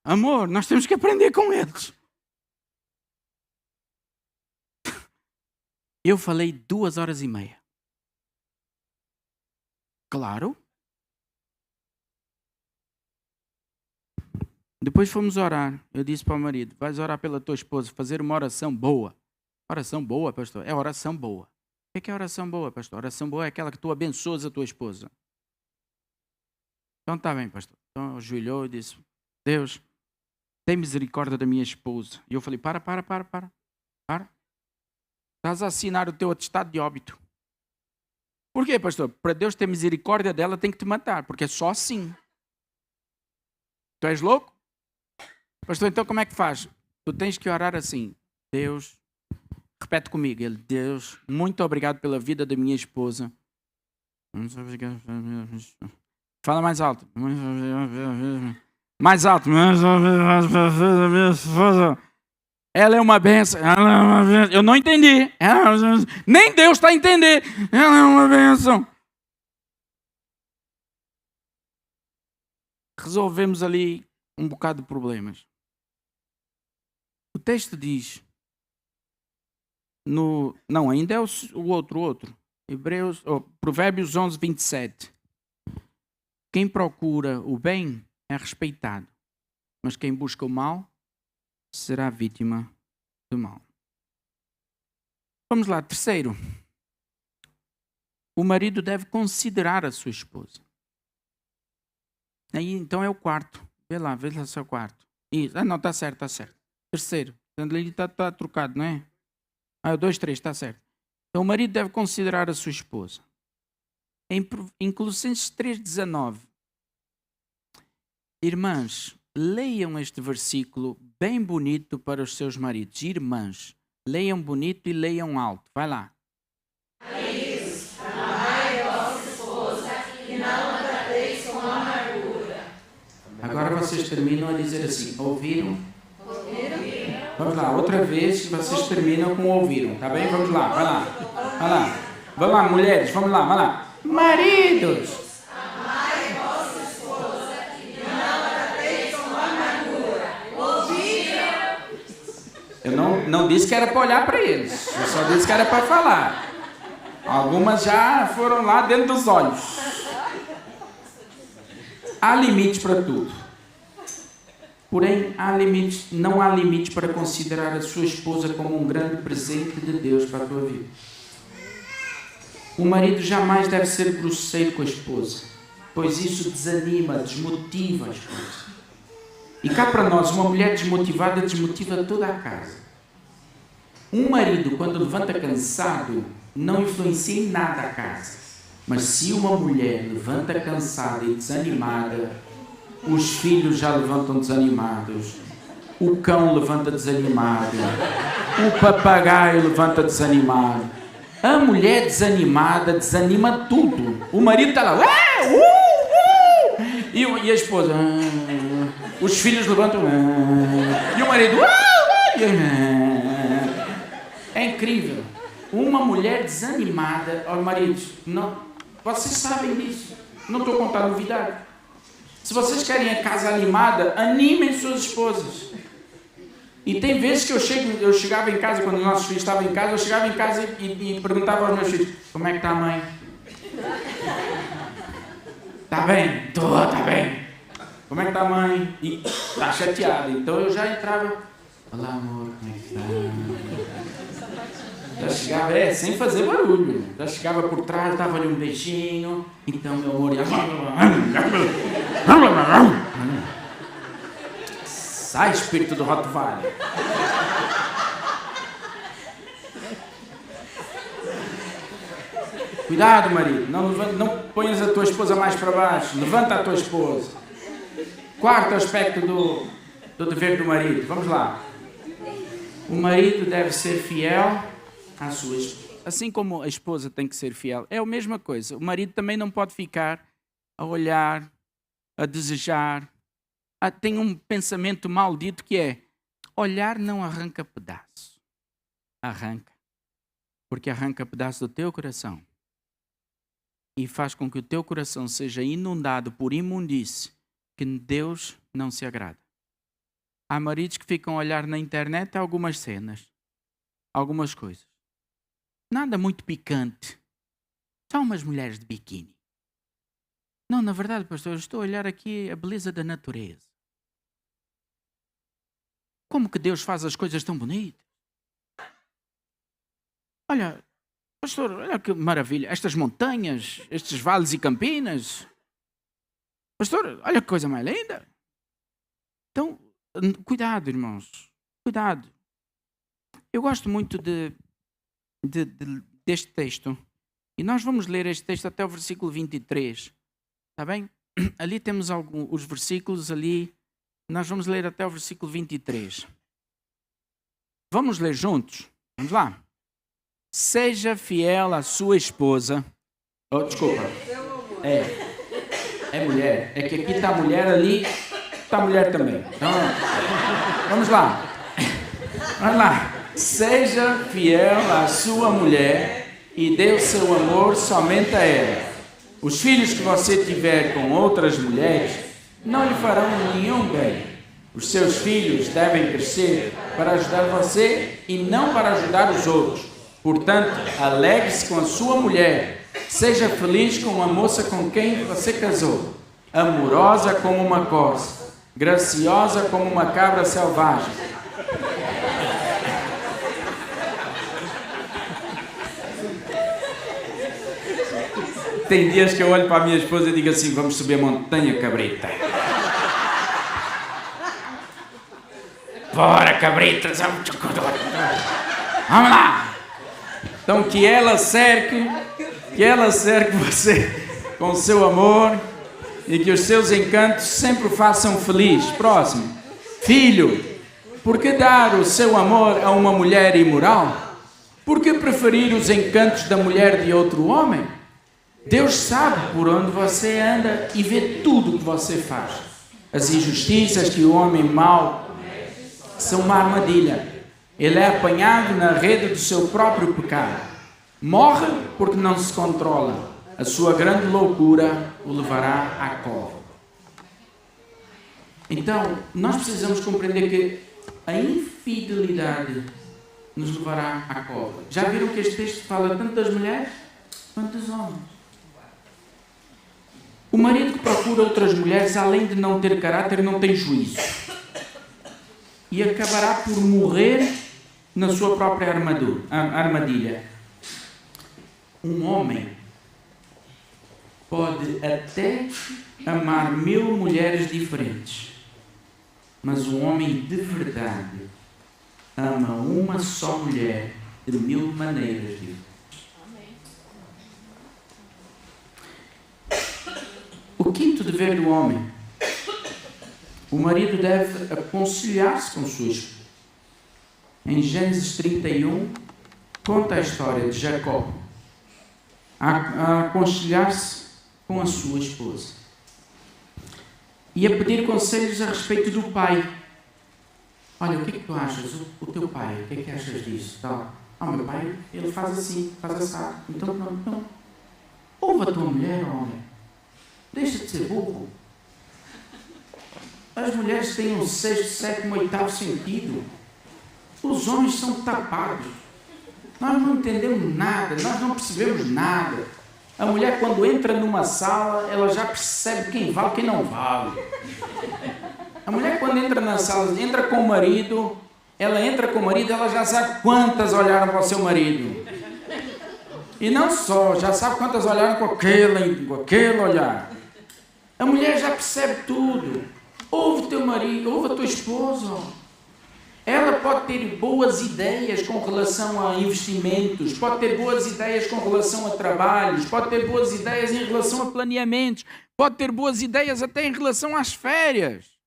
Amor, nós temos que aprender com eles. Eu falei 2h30. Claro. Depois fomos orar. Eu disse para o marido, vais orar pela tua esposa, fazer uma oração boa. Oração boa, pastor? É oração boa. O que é oração boa, pastor? Oração boa é aquela que tu abençoas a tua esposa. Então está bem, pastor. Então ajoelhou e disse, Deus, tem misericórdia da minha esposa. E eu falei, para. Estás a assinar o teu atestado de óbito. Por quê, pastor? Para Deus ter misericórdia dela, tem que te matar, porque é só assim. Tu és louco? Pastor, então como é que faz? Tu tens que orar assim. Deus, repete comigo. Ele, Deus, muito obrigado pela vida da minha esposa. Fala mais alto. Mais alto. Ela é uma benção. Eu não entendi. Nem Deus está a entender. Ela é uma benção. Resolvemos ali um bocado de problemas. O texto diz... Não, ainda é o outro. Provérbios 11, 27. Quem procura o bem é respeitado, mas quem busca o mal será vítima do mal. Vamos lá, terceiro. O marido deve considerar a sua esposa. Aí, então é o quarto. Vê lá se é o quarto. Isso. Não, está certo. Terceiro. Ali está trocado, não é? É o 2, 3, está certo. Então o marido deve considerar a sua esposa. Em Colossenses 3,19. Irmãs, leiam este versículo bem bonito para os seus maridos. Irmãs, leiam bonito e leiam alto. Vai lá.
Maridos, amai a vossa esposa e não a trateis com amargura.
Agora vocês terminam a dizer assim, ouviram? Vamos lá, outra vez vocês terminam com ouviram, tá bem? Vamos lá, vai lá. Vamos lá, mulheres, vamos lá, vai lá. Maridos!
Amai a vossa esposa e não a trateis com amargura. Ouviram?
Eu não disse que era para olhar para eles, eu só disse que era para falar. Algumas já foram lá dentro dos olhos. Há limites para tudo. Porém, não há limites para considerar a sua esposa como um grande presente de Deus para a tua vida. O marido jamais deve ser grosseiro com a esposa, pois isso desanima, desmotiva a esposa. E cá para nós, uma mulher desmotivada desmotiva toda a casa. Um marido, quando levanta cansado, não influencia em nada a casa. Mas se uma mulher levanta cansada e desanimada, os filhos já levantam desanimados, o cão levanta desanimado, o papagaio levanta desanimado. A mulher desanimada desanima tudo. O marido está lá, e a esposa, os filhos levantam, e o marido, é incrível. Uma mulher desanimada, maridos, não, vocês sabem disso, não estou a contar novidade. Se vocês querem a casa animada, animem suas esposas. E tem vezes que eu chegava em casa, quando os nossos filhos estavam em casa, eu chegava em casa e perguntava aos meus filhos, como é que está a mãe? Está bem? Está bem. Como é que está a mãe? E está chateada. Então eu já entrava, olá amor, como é que está? Já chegava, sem fazer barulho. Já chegava por trás, dava-lhe um beijinho. Então, meu amor, sai, espírito do Rottweiler. Cuidado, marido. Não ponhas a tua esposa mais para baixo. Levanta a tua esposa. Quarto aspecto do dever do marido. Vamos lá. O marido deve ser fiel à sua esposa. Assim como a esposa tem que ser fiel, é a mesma coisa. O marido também não pode ficar a olhar, a desejar. Tem um pensamento maldito que é: olhar não arranca pedaço. Arranca. Porque arranca pedaço do teu coração. E faz com que o teu coração seja inundado por imundície que Deus não se agrada. Há maridos que ficam a olhar na internet algumas cenas, algumas coisas. Nada muito picante. São umas mulheres de biquíni. Não, na verdade, pastor, eu estou a olhar aqui a beleza da natureza. Como que Deus faz as coisas tão bonitas? Olha, pastor, olha que maravilha. Estas montanhas, estes vales e campinas. Pastor, olha que coisa mais linda. Então, cuidado, irmãos. Cuidado. Eu gosto muito deste texto. E nós vamos ler este texto até o versículo 23. Está bem? Ali temos os versículos ali. Nós vamos ler até o versículo 23. Vamos ler juntos? Vamos lá. Seja fiel à sua esposa. Oh, desculpa. É mulher. É que aqui está a mulher, ali está a mulher também. Então, vamos lá. Vamos lá. Seja fiel à sua mulher e dê o seu amor somente a ela. Os filhos que você tiver com outras mulheres não lhe farão nenhum bem. Os seus filhos devem crescer para ajudar você e não para ajudar os outros. Portanto, alegre-se com a sua mulher. Seja feliz com a moça com quem você casou. Amorosa como uma corça. Graciosa como uma cabra selvagem. Tem dias que eu olho para a minha esposa e digo assim: vamos subir a montanha, cabrita. Bora, cabrita. Vamos lá. Então que ela cerque você com o seu amor e que os seus encantos sempre o façam feliz. Próximo. Filho, por que dar o seu amor a uma mulher imoral? Por que preferir os encantos da mulher de outro homem? Deus sabe por onde você anda e vê tudo o que você faz. As injustiças que o homem mau são uma armadilha. Ele é apanhado na rede do seu próprio pecado. Morre porque não se controla. A sua grande loucura o levará à cova. Então, nós precisamos compreender que a infidelidade nos levará à cova. Já viram que este texto fala tanto das mulheres quanto dos homens? O marido que procura outras mulheres, além de não ter caráter, não tem juízo. E acabará por morrer na sua própria armadilha. Um homem pode até amar 1000 mulheres diferentes, mas um homem de verdade ama uma só mulher de 1000 maneiras diferentes. O quinto dever do homem: o marido deve aconselhar-se com sua esposa. Em Gênesis 31, conta a história de Jacó a aconselhar-se com a sua esposa e a pedir conselhos a respeito do pai. Olha, o que é que tu achas? O teu pai, o que é que achas disso? Tal. Meu pai, ele faz assim, faz assado. Então, não. Ouve a tua mulher, homem. Deixa de ser burro. As mulheres têm um 6º, 7º, 8º sentido. Os homens são tapados. Nós não entendemos nada, nós não percebemos nada. A mulher, quando entra numa sala, ela já percebe quem vale e quem não vale. A mulher, quando entra na sala, entra com o marido, ela já sabe quantas olharam para o seu marido. E não só, já sabe quantas olharam com aquele olhar. A mulher já percebe tudo. Ouve o teu marido, ouve a tua esposa. Ela pode ter boas ideias com relação a investimentos, pode ter boas ideias com relação a trabalhos, pode ter boas ideias em relação a planeamentos, pode ter boas ideias até em relação às férias.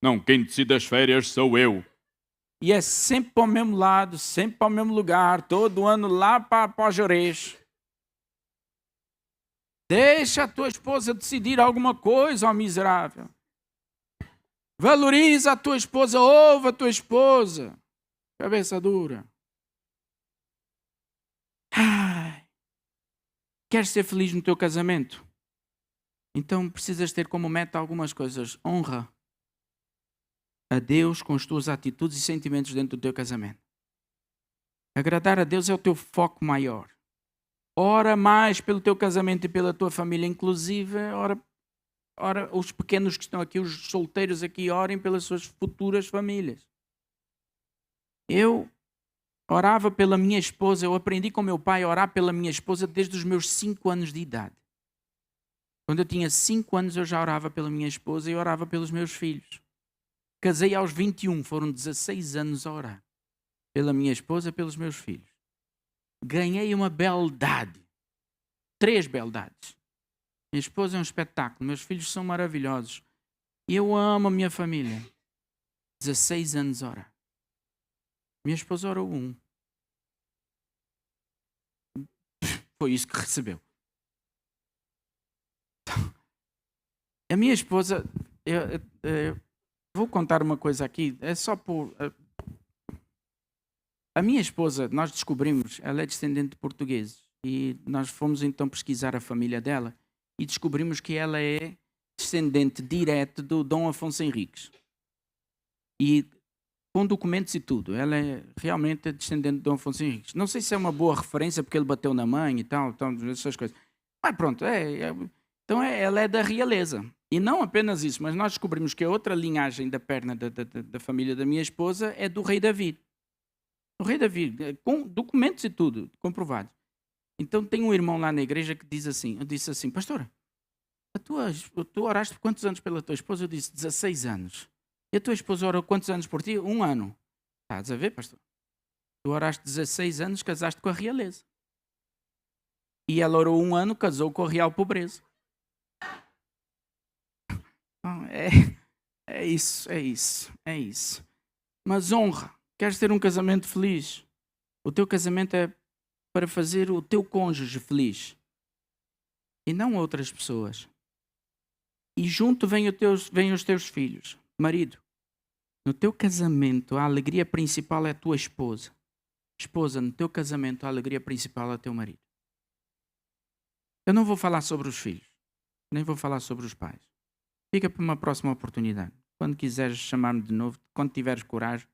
Não, quem decide as férias sou eu.
E é sempre para o mesmo lado, sempre para o mesmo lugar, todo ano lá para Jerez. Deixa a tua esposa decidir alguma coisa, ó miserável. Valoriza a tua esposa, ouve a tua esposa. Cabeça dura. Queres ser feliz no teu casamento? Então precisas ter como meta algumas coisas. Honra a Deus com as tuas atitudes e sentimentos dentro do teu casamento. Agradar a Deus é o teu foco maior. Ora mais pelo teu casamento e pela tua família, inclusive ora os pequenos que estão aqui, os solteiros aqui, orem pelas suas futuras famílias. Eu orava pela minha esposa, eu aprendi com meu pai a orar pela minha esposa desde os meus 5 anos de idade. Quando eu tinha 5 anos eu já orava pela minha esposa e orava pelos meus filhos. Casei aos 21, foram 16 anos a orar pela minha esposa e pelos meus filhos. Ganhei uma beldade, 3 beldades. Minha esposa é um espetáculo, meus filhos são maravilhosos. E eu amo a minha família. 16 anos a orar. Minha esposa orou 1. Foi isso que recebeu. A minha esposa... vou contar uma coisa aqui. É só por... A minha esposa, nós descobrimos, ela é descendente de portugueses. E nós fomos então pesquisar a família dela. E descobrimos que ela é descendente direto do Dom Afonso Henriques. E com documentos e tudo. Ela é realmente descendente de Dom Afonso Henriques. Não sei se é uma boa referência porque ele bateu na mãe e tal essas coisas. Mas pronto, então ela é da realeza. E não apenas isso, mas nós descobrimos que a outra linhagem da perna da família da minha esposa é do rei David. O rei David, com documentos e tudo, comprovado. Então tem um irmão lá na igreja que disse assim, pastora, tu oraste por quantos anos pela tua esposa? Eu disse, 16 anos. E a tua esposa orou quantos anos por ti? 1 ano. Estás a ver, pastor? Tu oraste 16 anos, casaste com a realeza. E ela orou 1 ano, casou com a real pobreza. É isso. Mas honra. Queres ter um casamento feliz? O teu casamento é para fazer o teu cônjuge feliz. E não outras pessoas. E junto vêm os teus filhos. Marido, no teu casamento a alegria principal é a tua esposa. Esposa, no teu casamento a alegria principal é o teu marido. Eu não vou falar sobre os filhos. Nem vou falar sobre os pais. Fica para uma próxima oportunidade. Quando quiseres chamar-me de novo, quando tiveres coragem.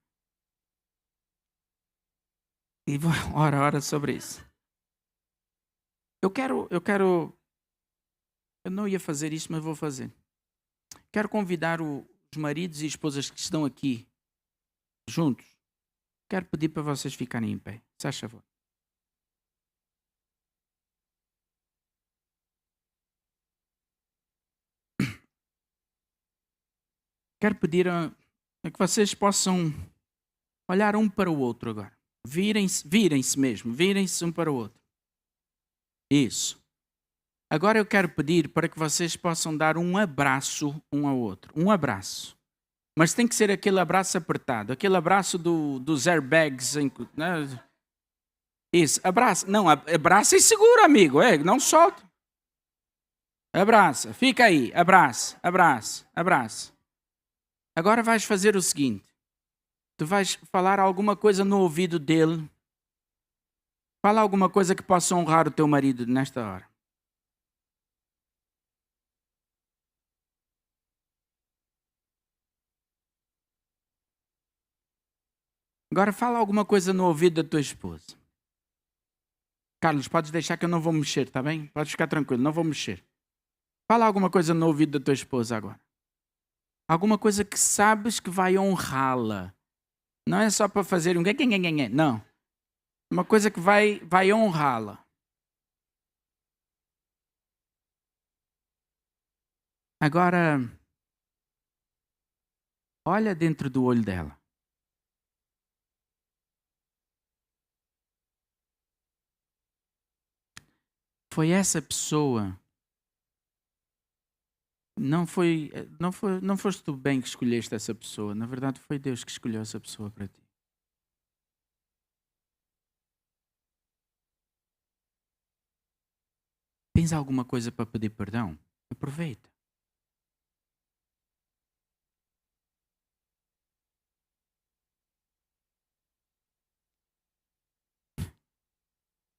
E ora sobre isso. Eu não ia fazer isto, mas vou fazer. Quero convidar os maridos e esposas que estão aqui juntos. Quero pedir para vocês ficarem em pé. Se faz favor. Quero pedir a que vocês possam olhar um para o outro agora. Virem-se mesmo. Virem-se um para o outro. Isso. Agora eu quero pedir para que vocês possam dar um abraço um ao outro. Um abraço. Mas tem que ser aquele abraço apertado. Aquele abraço dos airbags. Né? Isso. Abraça. Não, abraça e segura, amigo. Não solta. Abraça. Fica aí. Abraça. Agora vais fazer o seguinte. Tu vais falar alguma coisa no ouvido dele. Fala alguma coisa que possa honrar o teu marido nesta hora. Agora fala alguma coisa no ouvido da tua esposa. Carlos, podes deixar que eu não vou mexer, tá bem? Podes ficar tranquilo, não vou mexer. Fala alguma coisa no ouvido da tua esposa agora. Alguma coisa que sabes que vai honrá-la. Não é só para fazer um... Não. Uma coisa que vai honrá-la. Agora, olha dentro do olho dela. Foi essa pessoa. Não foste tu bem que escolheste essa pessoa. Na verdade, foi Deus que escolheu essa pessoa para ti. Tens alguma coisa para pedir perdão? Aproveita.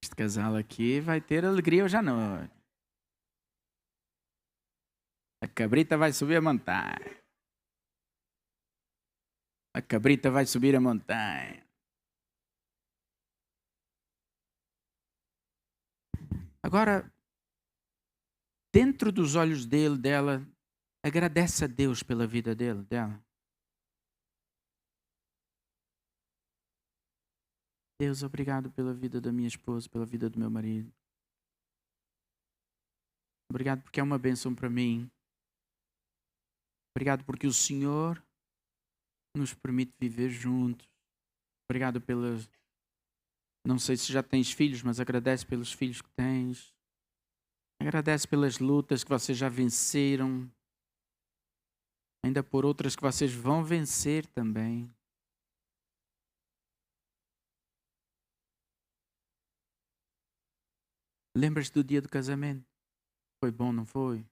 Este casal aqui vai ter alegria hoje à noite. A cabrita vai subir a montanha. A cabrita vai subir a montanha. Agora, dentro dos olhos dela, agradece a Deus pela vida dela. Deus, obrigado pela vida da minha esposa, pela vida do meu marido. Obrigado porque é uma bênção para mim. Obrigado porque o Senhor nos permite viver juntos. Obrigado pelas... Não sei se já tens filhos, mas agradece pelos filhos que tens. Agradece pelas lutas que vocês já venceram. Ainda por outras que vocês vão vencer também. Lembras-te do dia do casamento? Foi bom, não foi?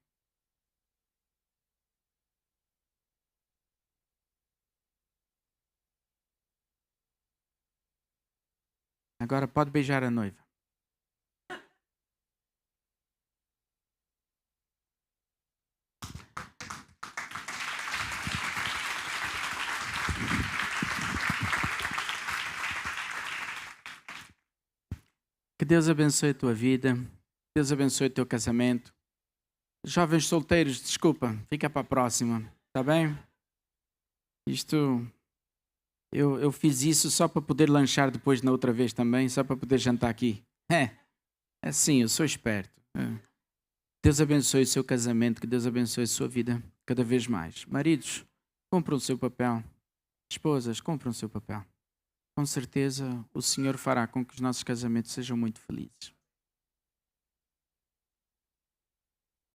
Agora pode beijar a noiva. Que Deus abençoe a tua vida. Que Deus abençoe o teu casamento. Jovens solteiros, desculpa, fica para a próxima, tá bem? Eu fiz isso só para poder lanchar depois na outra vez também, só para poder jantar aqui. Assim, eu sou esperto. Deus abençoe o seu casamento, que Deus abençoe a sua vida cada vez mais. Maridos, cumpram o seu papel. Esposas, cumpram o seu papel. Com certeza o Senhor fará com que os nossos casamentos sejam muito felizes.